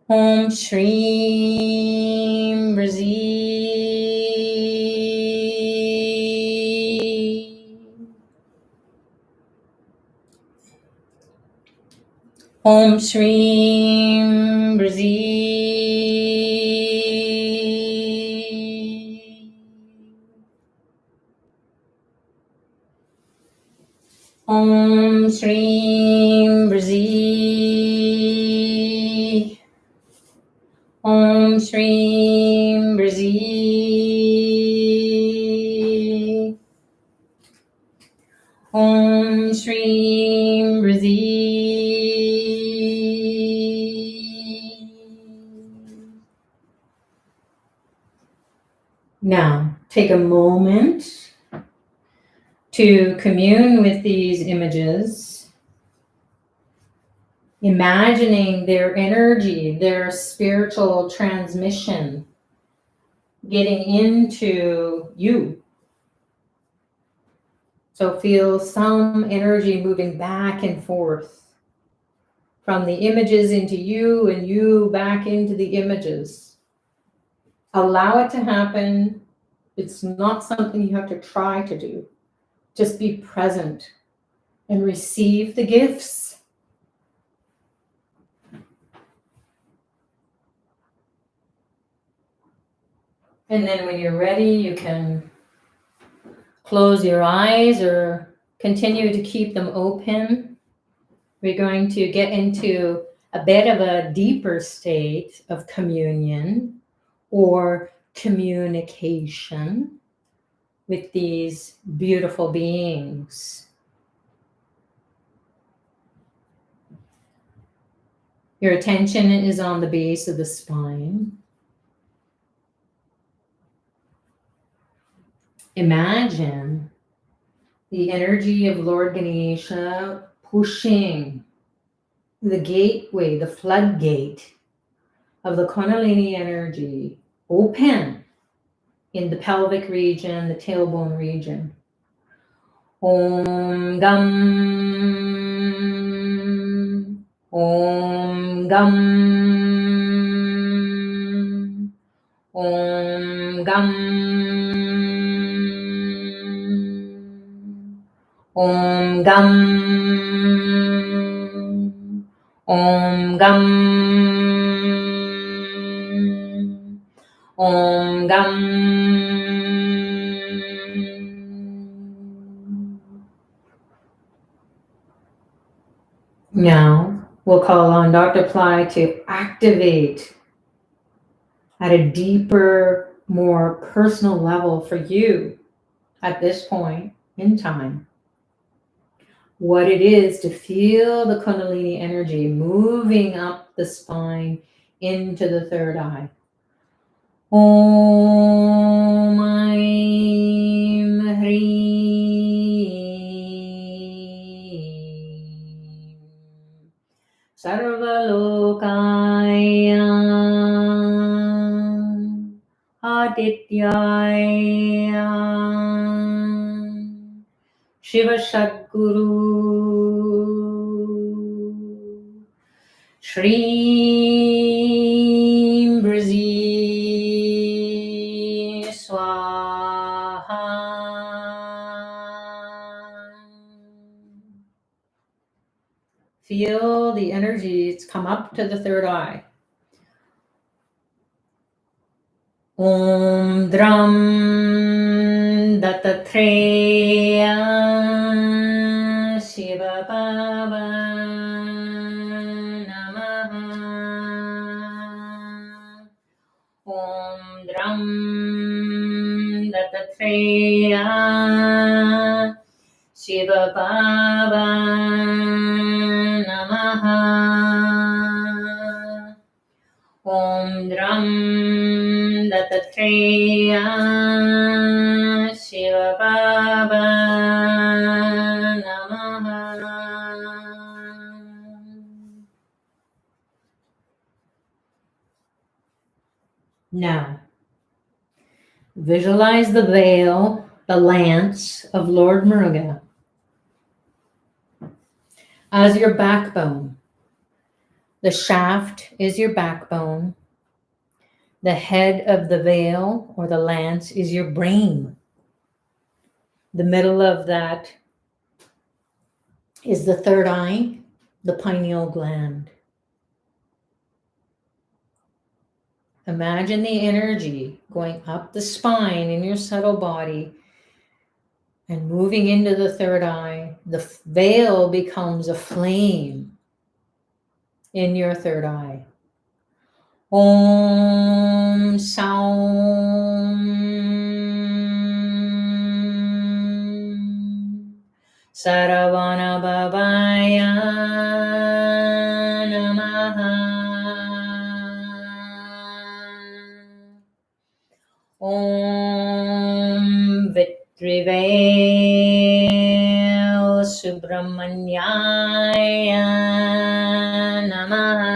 Om Shrimbrazi. Om Shrimbrazi. Om Shrimbrazi. Om Shrimbrazi. Om Shrimbrazi. Now, take a moment to commune with these images, imagining their energy, their spiritual transmission getting into you. So feel some energy moving back and forth from the images into you and you back into the images. Allow it to happen. It's not something you have to try to do. Just be present and receive the gifts. And then when you're ready, you can close your eyes or continue to keep them open. We're going to get into a bit of a deeper state of communion or communication with these beautiful beings. Your attention is on the base of the spine. Imagine the energy of Lord Ganesha pushing the gateway, the floodgate of the Kundalini energy open in the pelvic region, the tailbone region. Om Gam, Om Gam, Om Gam, Om Gam, Om Gam, Om Gam. Now we'll call on Dr. Pillai to activate at a deeper, more personal level for you at this point in time. What it is to feel the Kundalini energy moving up the spine into the third eye. Om Aim Hreem Sarvalokaya Adityaya Shiva Sadguru Shri Brazi Swaha. Feel the energies come up to the third eye. Om Dram Dattatreya Shiva Baba Namaha. Om Dram Dattatreya Shiva Baba Namaha. Om Dram Dattatreya Shiva Baba Namaha. Now, visualize the veil, the lance of Lord Muruga as your backbone. The shaft is your backbone. The head of the veil or the lance is your brain. The middle of that is the third eye, the pineal gland. Imagine the energy going up the spine in your subtle body and moving into the third eye. The veil becomes a flame in your third eye. Om Saum Saravana Babaya Namaha. Om Vitrivel Subramanyaya Namaha.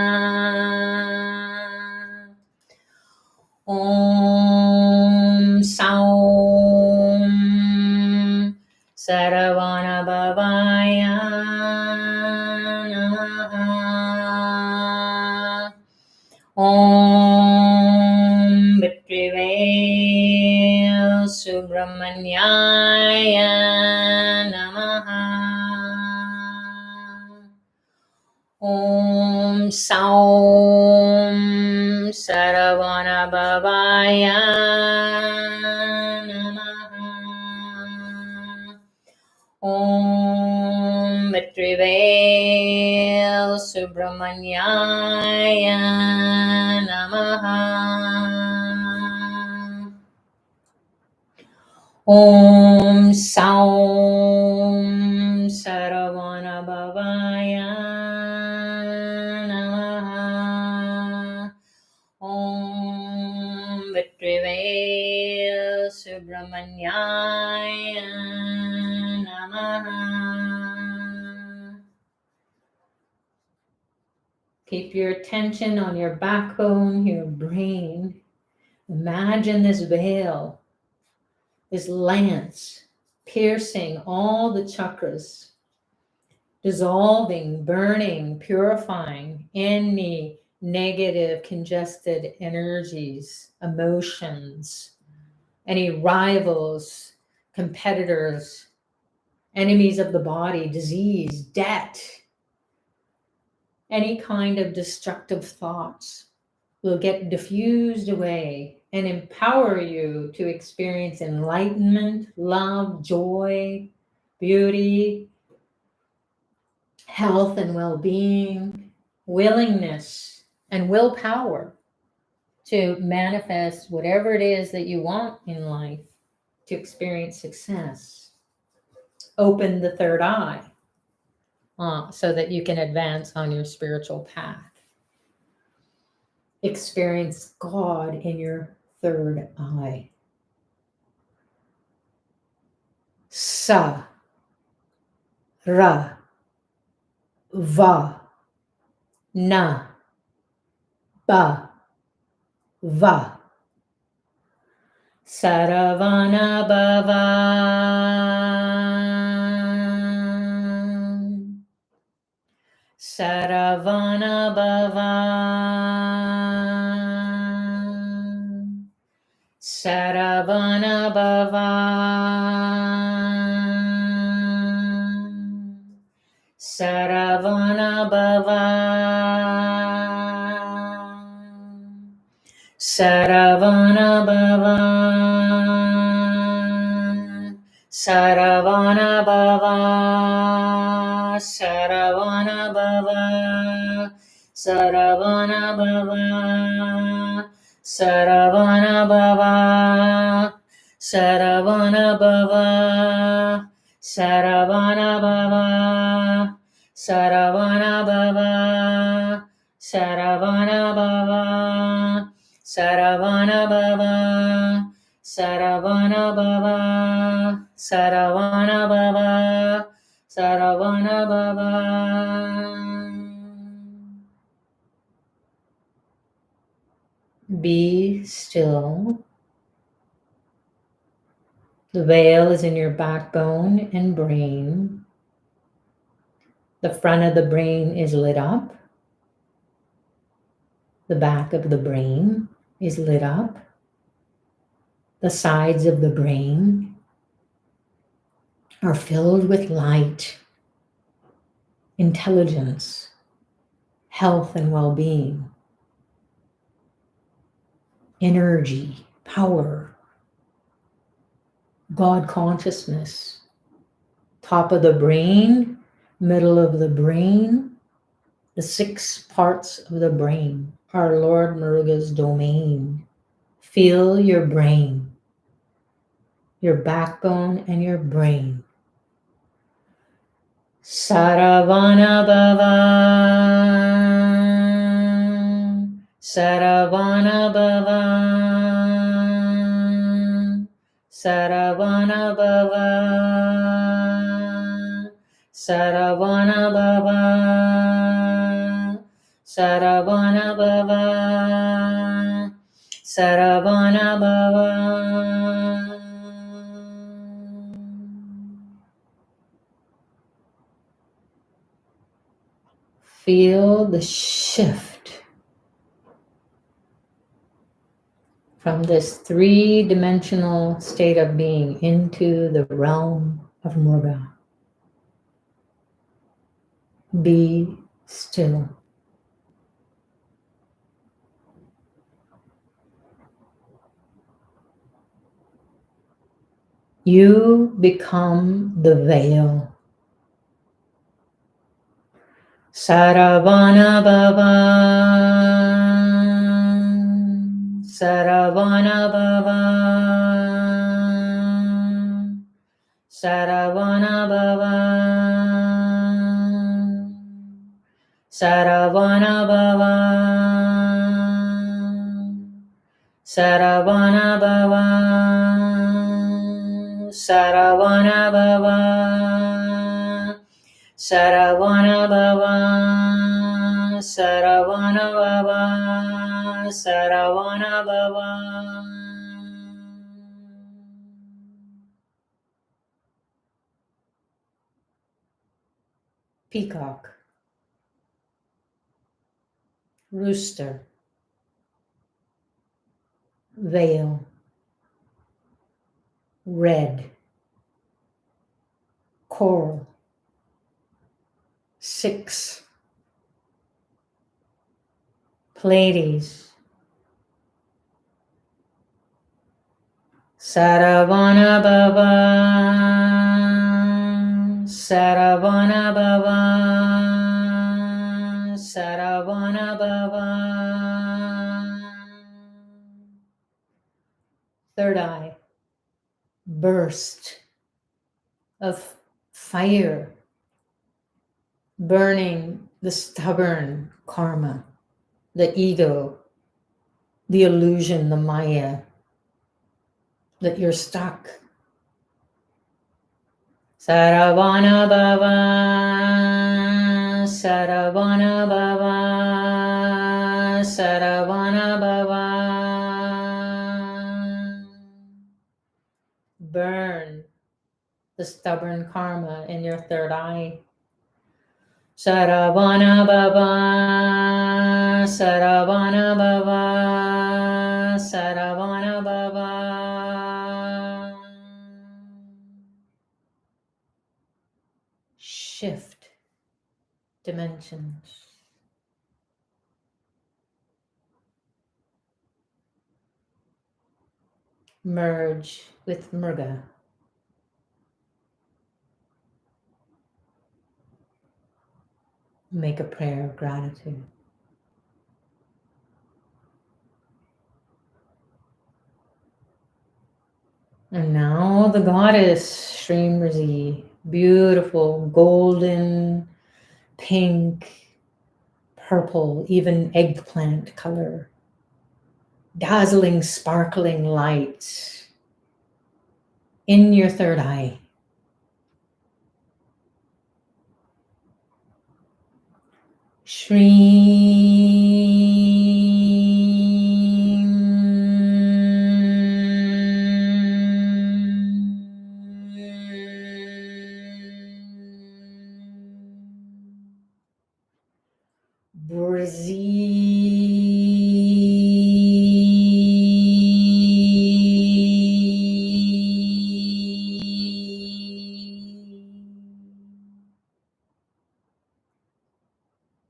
Om Saum Saravana Om Vitrivel Subramanyaya Namaha. Om Saum Saravana Bhavaya Namaha. Om Vitrivel Subramanyaya Namaha. Om Saum Saravana Bhavaya Namaha. Om Vitrivel Subramanyaya Namaha. Keep your attention on your backbone, your brain. Imagine this veil, this lance, piercing all the chakras, dissolving, burning, purifying any negative, congested energies, emotions, any rivals, competitors, enemies of the body, disease, debt, any kind of destructive thoughts will get diffused away and empower you to experience enlightenment, love, joy, beauty, health and well-being, willingness, and willpower to manifest whatever it is that you want in life, to experience success. Open the third eye so that you can advance on your spiritual path. Experience God in your third eye. Sa, ra, va, na, ba, va. Saravana bhava. Saravana bhava. Saravana bhava. Saravana bhava. Saravana bhava. Saravana bhava. Saravana bhava. Saravana bhava. Saravana bhava. Saravana bhava. Saravana bhava. Saravana bhava. Saravana bhava. Saravana bhava. Saravana bhava. Saravana bhava. Saravana bhava. Be still. The veil is in your backbone and brain. The front of the brain is lit up. The back of the brain is lit up. The sides of the brain are filled with light, intelligence, health and well-being, energy, power, God consciousness. Top of the brain, middle of the brain, the 6 parts of the brain are Lord Muruga's domain. Feel your brain, your backbone and your brain. Saravana bhava. Saravana bhava. Saravana bhava. Saravana bhava. Saravana bhava. Saravana bhava. feel the shift from this three-dimensional state of being into the realm of Muruga. Be still. You become the veil. Saravana Bhava, Saravana Bhava, Saravana Bhava, Saravana Bhava, Saravana Bhava, Saravana Bhava, Saravana Bhava, Saravana Bhava, Saravana Bhava. Peacock, rooster, veil, red, coral, 6, Pleiades, Saravana Bhava, Saravana Bhava, Saravana Bhava. Third eye, burst of fire, burning the stubborn karma, the ego, the illusion, the maya, that you're stuck. Saravana Bhava, Saravana Bhava, Saravana Bhava. Burn the stubborn karma in your third eye. Saravana Bhava, Saravana Bhava, Saravana Bhava. Shift dimensions. Merge with Muruga. Make a prayer of gratitude. And now the goddess Srimrzi, beautiful golden, pink, purple, even eggplant color, dazzling, sparkling lights in your third eye.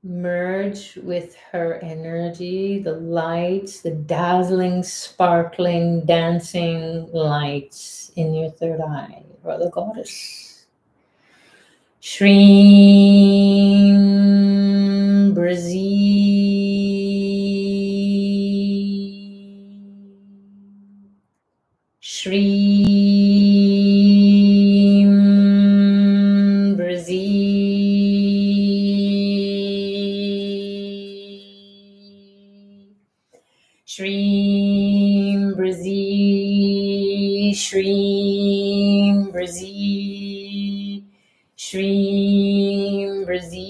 Merge with her energy, the lights, the dazzling, sparkling, dancing lights in your third eye, or the goddess. Shreem Brazil. Shreem Brazil. Shreem Brazil, Shreem Brazil, Shreem Brazil,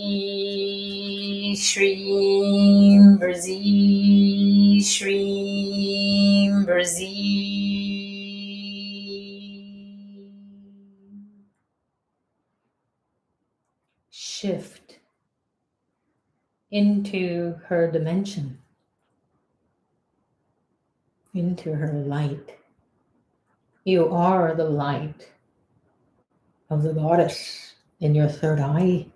Shreem Brazil, Shreem Brazil. Shift into her dimension, into her light. You are the light of the goddess in your third eye.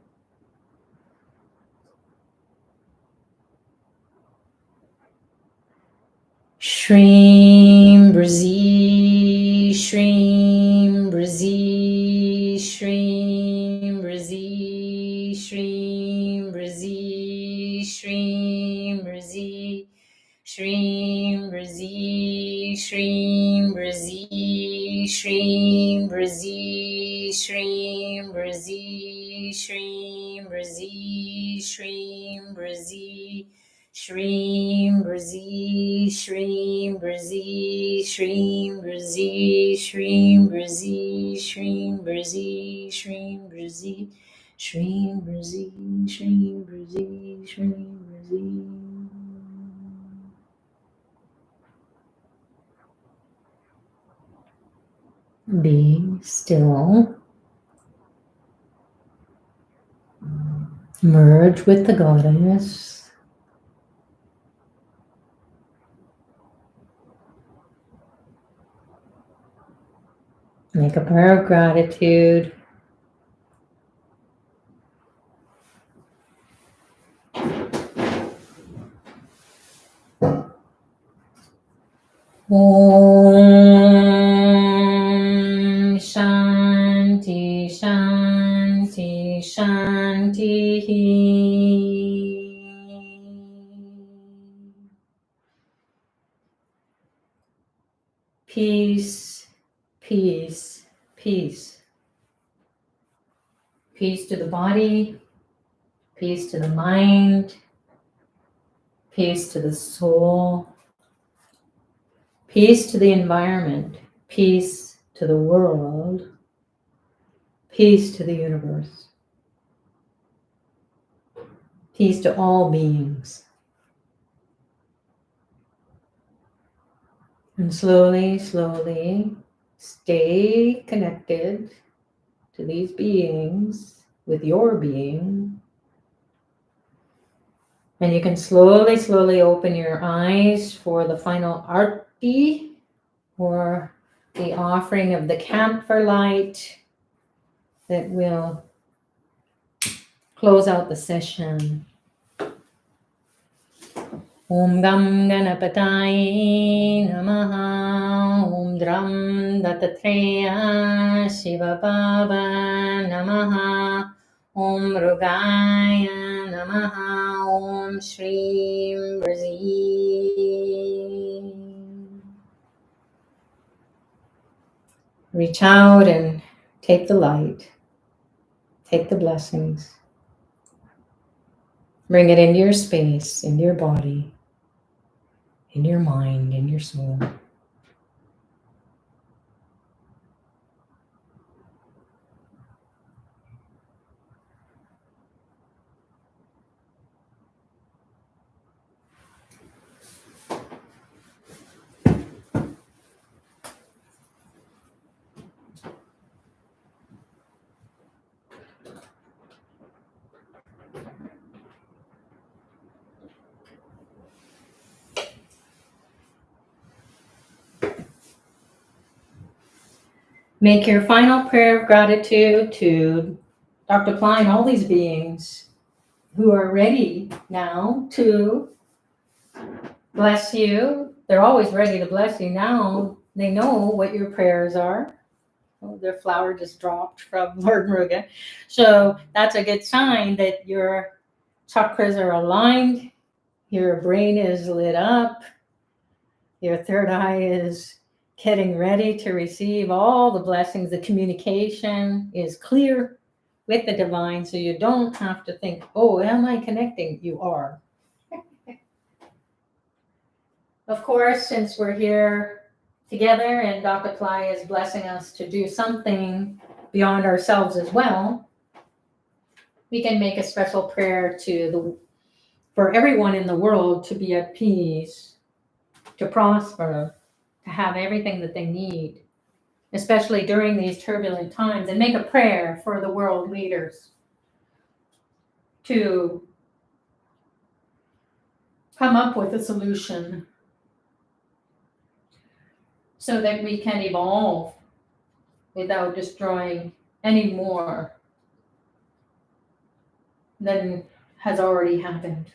Shreem Brazi, Shreem Brazi, Shreem Brazi, Shreem Brazi, Shreem Brazi, Shreem Brazi, Shreem Brazi, Shreem Brazi, Shreem Brazi, Shreem Brazi, Shreem Brazi. Shreem Brazi, Shreem Brazi, Shreem Brazi, Shreem Brazi, Shreem Brazi, Shreem Brazi, Shreem Brazi, Shreem Brazi, Shreem Brazi. Be still. Merge with the goddess. Make a prayer of gratitude. Om Shanti Shanti Shanti. Peace, peace, peace. Peace to the body, peace to the mind, peace to the soul, peace to the environment, peace to the world, peace to the universe, peace to all beings. And slowly, slowly, stay connected to these beings with your being. And you can slowly, slowly open your eyes for the final arti, or the offering of the camphor light that will close out the session. Om Gam Ganapataye Namaha. Om Dram Dattatreya Shiva Baba Namaha. Om Mrugaya Namaha. Om Shreem Brazi. Reach out and take the light. Take the blessings. Bring it into your space, into your body, in your mind, in your soul. Make your final prayer of gratitude to Dr. Pillai and all these beings who are ready now to bless you. They're always ready to bless you. Now they know what your prayers are. Oh, their flower just dropped from Lord Muruga. So that's a good sign that your chakras are aligned, your brain is lit up, your third eye is getting ready to receive all the blessings. The communication is clear with the divine, so you don't have to think, oh, am I connecting? You are. Of course, since we're here together and Dr. Pillai is blessing us to do something beyond ourselves as well, we can make a special prayer for everyone in the world to be at peace, to prosper, to have everything that they need, especially during these turbulent times, and make a prayer for the world leaders to come up with a solution so that we can evolve without destroying any more than has already happened.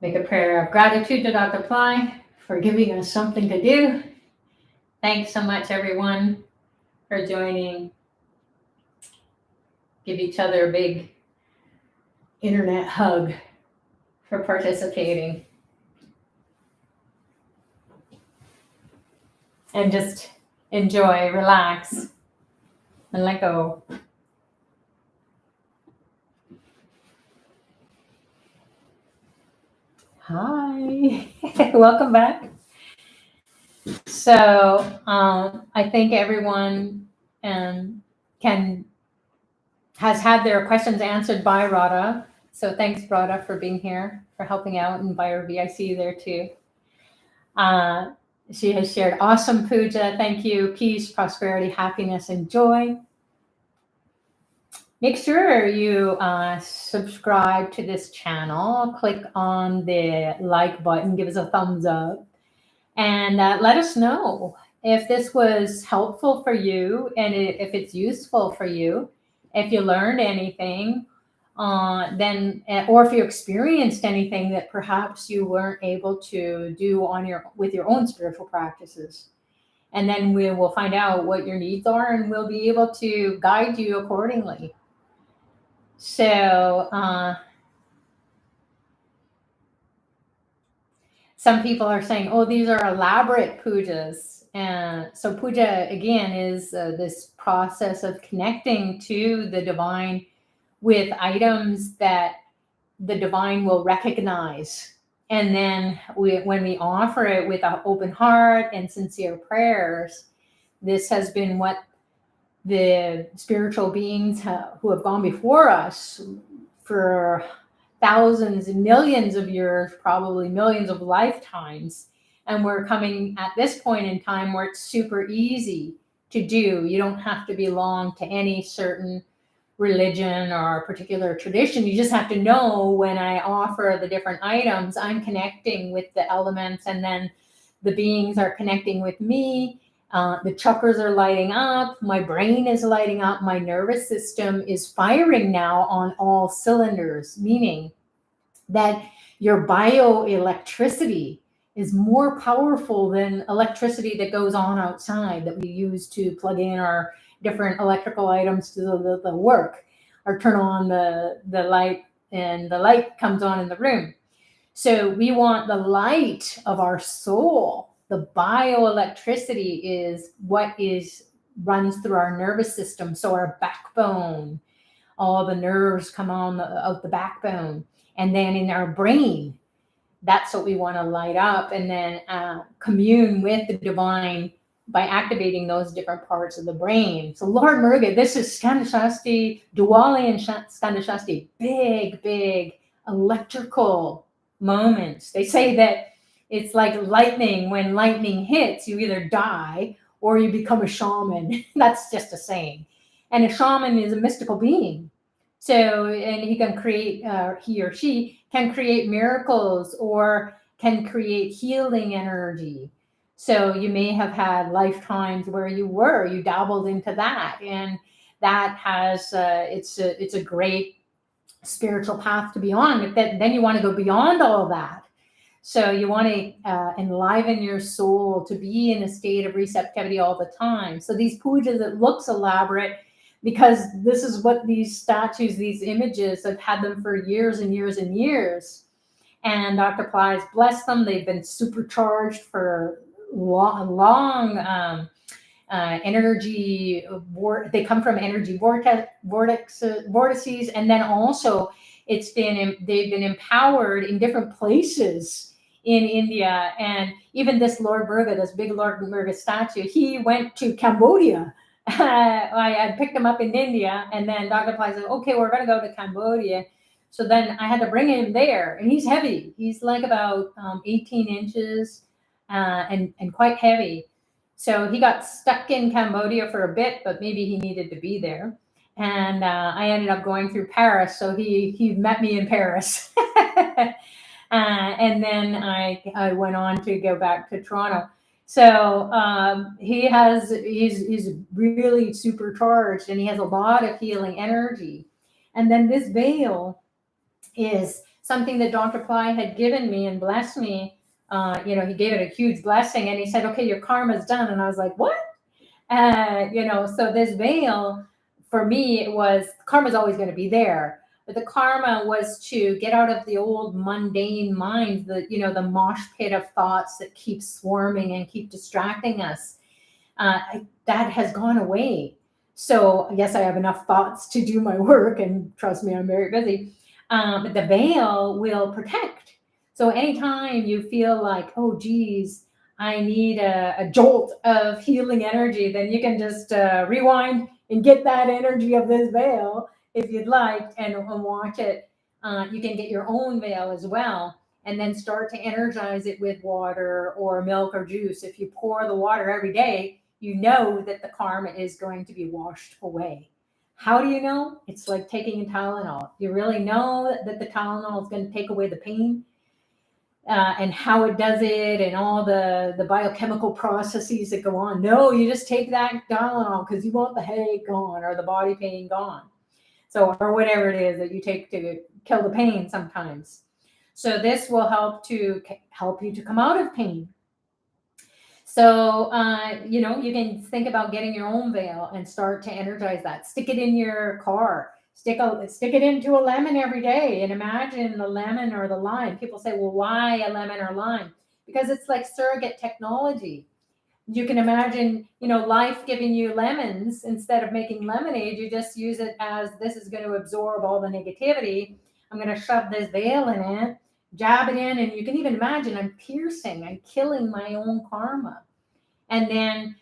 Make a prayer of gratitude to Dr. Pillai for giving us something to do. Thanks so much, everyone, for joining. Give each other a big internet hug for participating. And just enjoy, relax, and let go. Hi, welcome back. So I think everyone has had their questions answered by Radha. So thanks, Radha, for being here, for helping out, and Bhairavi, I see you there too. She has shared awesome puja. Thank you. Peace, prosperity, happiness, and joy. Make sure you subscribe to this channel. Click on the like button. Give us a thumbs up. And let us know if this was helpful for you and if it's useful for you. If you learned anything, then or if you experienced anything that perhaps you weren't able to do with your own spiritual practices. And then we will find out what your needs are, and we'll be able to guide you accordingly. So some people are saying, oh, these are elaborate pujas. And so puja, again, is this process of connecting to the divine with items that the divine will recognize. And then when we offer it with an open heart and sincere prayers, this has been what the spiritual beings who have gone before us for thousands and millions of years, probably millions of lifetimes. And we're coming at this point in time where it's super easy to do. You don't have to belong to any certain religion or particular tradition. You just have to know when I offer the different items, I'm connecting with the elements, and then the beings are connecting with me. The chakras are lighting up, my brain is lighting up, my nervous system is firing now on all cylinders, meaning that your bioelectricity is more powerful than electricity that goes on outside that we use to plug in our different electrical items to the work, or turn on the light, and the light comes on in the room. So we want the light of our soul. The bioelectricity is what runs through our nervous system. So our backbone, all the nerves come on out the backbone. And then in our brain, that's what we want to light up, and then commune with the divine by activating those different parts of the brain. So Lord Muruga, this is Skanda Shasti, Diwali and Skanda Shasti, big electrical moments. They say that it's like lightning. When lightning hits, you either die or you become a shaman. That's just a saying. And a shaman is a mystical being. So, and he can create, he or she can create miracles or can create healing energy. So you may have had lifetimes where you dabbled into that, and that has, it's a great spiritual path to be on. But then you want to go beyond all of that. So you want to enliven your soul to be in a state of receptivity all the time. So these pujas, it looks elaborate because this is what these statues, these images, have had them for years and years and years. And Dr. Pillai has blessed them. They've been supercharged for long energy. They come from energy vortices, and then also they've been empowered in different places in India. And even this Lord Muruga, this big Lord Muruga statue, he went to Cambodia. I picked him up in India, and then Dr. Pillai said, okay, we're going to go to Cambodia. So then I had to bring him there, and he's heavy. He's like about 18 inches and quite heavy. So he got stuck in Cambodia for a bit, but maybe he needed to be there. And I ended up going through Paris. So he met me in Paris. And then I went on to go back to Toronto. So he's really supercharged, and he has a lot of healing energy. And then this veil is something that Dr. Ply had given me and blessed me. He gave it a huge blessing, and he said, "Okay, your karma's done." And I was like, "What?" So this veil, for me, it was karma's always going to be there. But the karma was to get out of the old mundane mind, the mosh pit of thoughts that keep swarming and keep distracting us. That has gone away. So yes, I have enough thoughts to do my work, and trust me, I'm very busy. But the veil will protect. So anytime you feel like, oh, geez, I need a jolt of healing energy, then you can just rewind and get that energy of this veil if you'd like, and watch it. You can get your own veil as well, and then start to energize it with water or milk or juice. If you pour the water every day, you know that the karma is going to be washed away. How do you know? It's like taking a Tylenol. You really know that the Tylenol is going to take away the pain, and how it does it, and all the biochemical processes that go on. No, you just take that Tylenol because you want the headache gone or the body pain gone. So, or whatever it is that you take to kill the pain sometimes. So this will help you to come out of pain. So, you can think about getting your own veil and start to energize that. Stick it in your car. Stick it into a lemon every day, and imagine the lemon or the lime. People say, well, why a lemon or lime? Because it's like surrogate technology. You can imagine, life giving you lemons instead of making lemonade. You just use it as, this is going to absorb all the negativity. I'm going to shove this veil in it, jab it in, and you can even imagine I'm killing my own karma. And then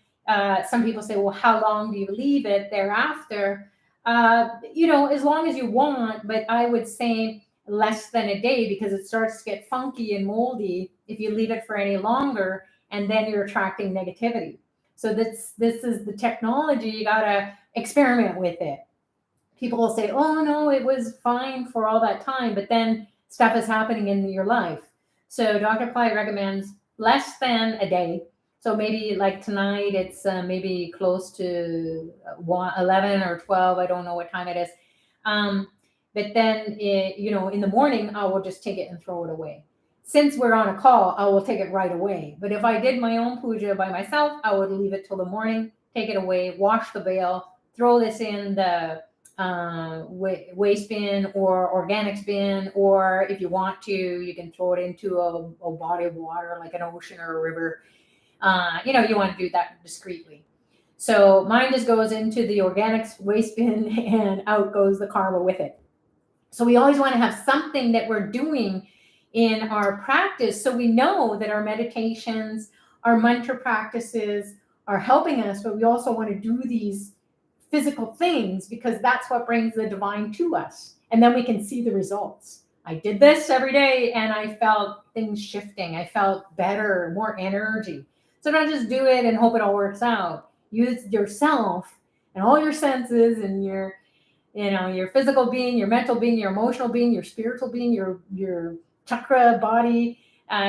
some people say, well, how long do you leave it thereafter? As long as you want, but I would say less than a day, because it starts to get funky and moldy if you leave it for any longer, and then you're attracting negativity. So this is the technology. You got to experiment with it. People will say, oh no, it was fine for all that time, but then stuff is happening in your life. So Dr. Ply recommends less than a day. So maybe like tonight, it's maybe close to 11 or 12. I don't know what time it is. But then, in the morning, I will just take it and throw it away. Since we're on a call, I will take it right away. But if I did my own puja by myself, I would leave it till the morning, take it away, wash the veil, throw this in the waste bin or organics bin, or if you want to, you can throw it into a body of water like an ocean or a river. You want to do that discreetly. So mine just goes into the organics waste bin, and out goes the karma with it. So we always want to have something that we're doing in our practice, so we know that our meditations, our mantra practices are helping us, but we also want to do these physical things because that's what brings the divine to us. And then we can see the results. I did this every day and I felt things shifting. I felt better, more energy. So don't just do it and hope it all works out. Use yourself and all your senses and your physical being, your mental being, your emotional being, your spiritual being, your chakra body.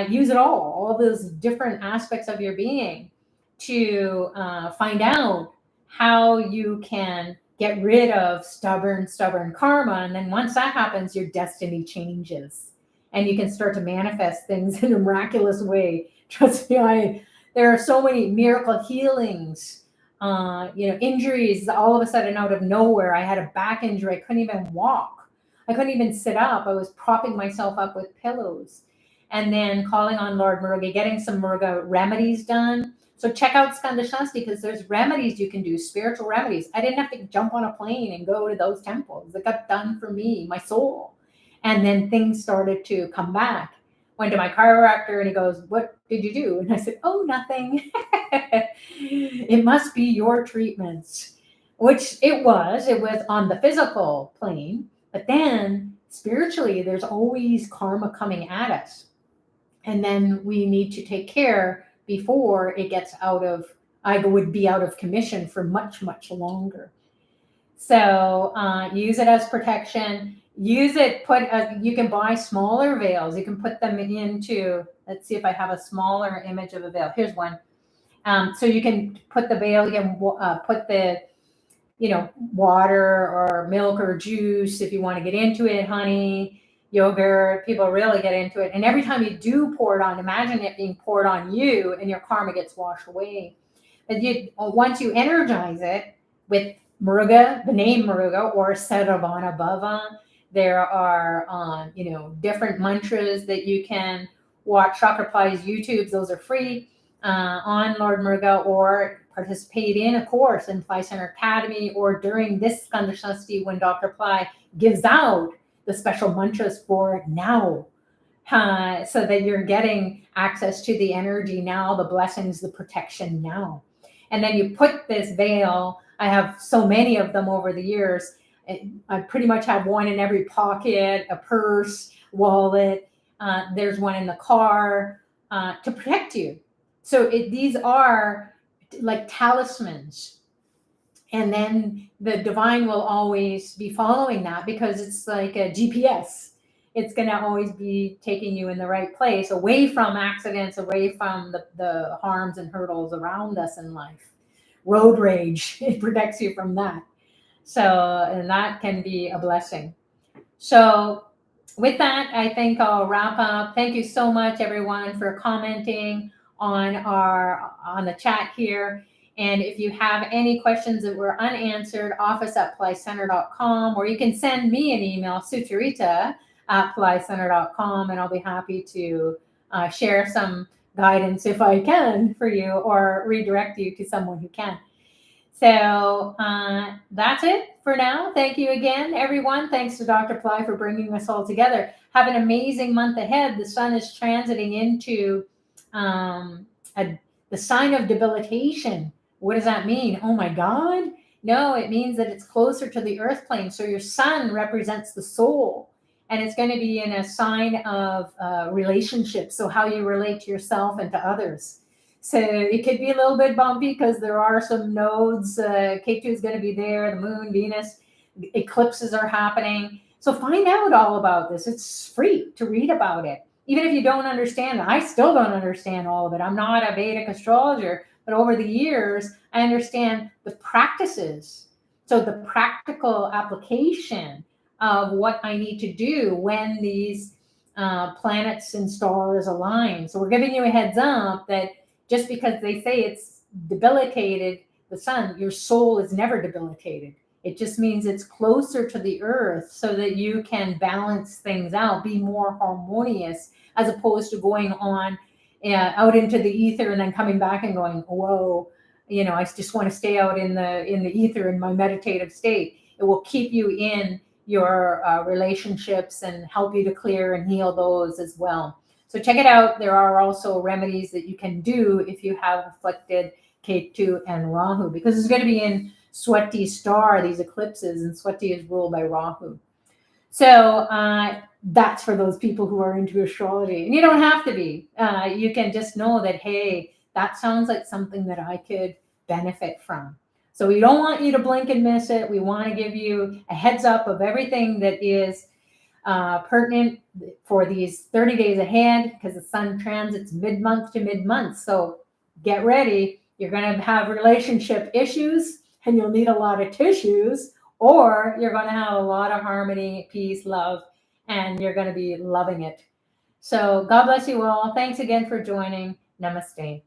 Use it all those different aspects of your being to find out how you can get rid of stubborn karma. And then once that happens, your destiny changes and you can start to manifest things in a miraculous way. Trust me, there are so many miracle healings, injuries all of a sudden out of nowhere. I had a back injury. I couldn't even walk. I couldn't even sit up. I was propping myself up with pillows. And then calling on Lord Muruga, getting some Muruga remedies done. So check out Skanda Shasti because there's remedies you can do, spiritual remedies. I didn't have to jump on a plane and go to those temples. It got done for me, my soul. And then things started to come back. Went to my chiropractor and he goes, what did you do? And I said, oh, nothing. It must be your treatments, which it was. It was on the physical plane. But then spiritually, there's always karma coming at us. And then we need to take care before it gets I would be out of commission for much, much longer. So use it as protection. use it. You can buy smaller veils. You can put them into, let's see if I have a smaller image of a veil. Here's one. So you can put the veil, you can put the, water or milk or juice if you want to get into it, honey, yogurt. People really get into it. And every time you do pour it on, imagine it being poured on you and your karma gets washed away. But once you energize it with Muruga, the name Muruga, or Saravana Bhava, there are, different mantras that you can watch. Dr. Ply's YouTubes, those are free on Lord Muruga, or participate in a course in Pillai Center Academy, or during this Skanda Shasti when Dr. Ply gives out the special mantras for now. So that you're getting access to the energy now, the blessings, the protection now. And then you put this veil. I have so many of them over the years. I pretty much have one in every pocket, a purse, wallet. There's one in the car to protect you. So these are like talismans. And then the divine will always be following that, because it's like a GPS. It's going to always be taking you in the right place, away from accidents, away from the harms and hurdles around us in life. Road rage, it protects you from that. So, and that can be a blessing. So with that, I think I'll wrap up. Thank you so much, everyone, for commenting on the chat here. And if you have any questions that were unanswered, office@PillaiCenter.com, or you can send me an email, Sucharita@PillaiCenter.com, and I'll be happy to share some guidance if I can for you, or redirect you to someone who can. So that's it for now. Thank you again, everyone. Thanks to Dr. Pillai for bringing us all together. Have an amazing month ahead. The sun is transiting into the sign of debilitation. What does that mean? Oh my God. No, it means that it's closer to the earth plane. So your sun represents the soul, and it's going to be in a sign of relationships. So how you relate to yourself and to others. So it could be a little bit bumpy because there are some nodes. K2 is going to be there, the moon, Venus, eclipses are happening. So find out all about this. It's free to read about it. Even if you don't understand it, I still don't understand all of it. I'm not a Vedic astrologer, but over the years, I understand the practices. So the practical application of what I need to do when these planets and stars align. So we're giving you a heads up that just because they say it's debilitated, the sun, your soul is never debilitated. It just means it's closer to the earth so that you can balance things out, be more harmonious, as opposed to going on out into the ether and then coming back and going, whoa, I just want to stay out in the ether in my meditative state. It will keep you in your relationships and help you to clear and heal those as well. So check it out. There are also remedies that you can do if you have afflicted Ketu and Rahu, because it's going to be in Swati star, these eclipses, and Swati is ruled by Rahu. So that's for those people who are into astrology. And you don't have to be. You can just know that, hey, that sounds like something that I could benefit from. So we don't want you to blink and miss it. We want to give you a heads up of everything that is pertinent for these 30 days ahead, because the sun transits mid-month to mid-month. So get ready. You're going to have relationship issues and you'll need a lot of tissues, or you're going to have a lot of harmony, peace, love, and you're going to be loving it. So God bless you all. Thanks again for joining. Namaste.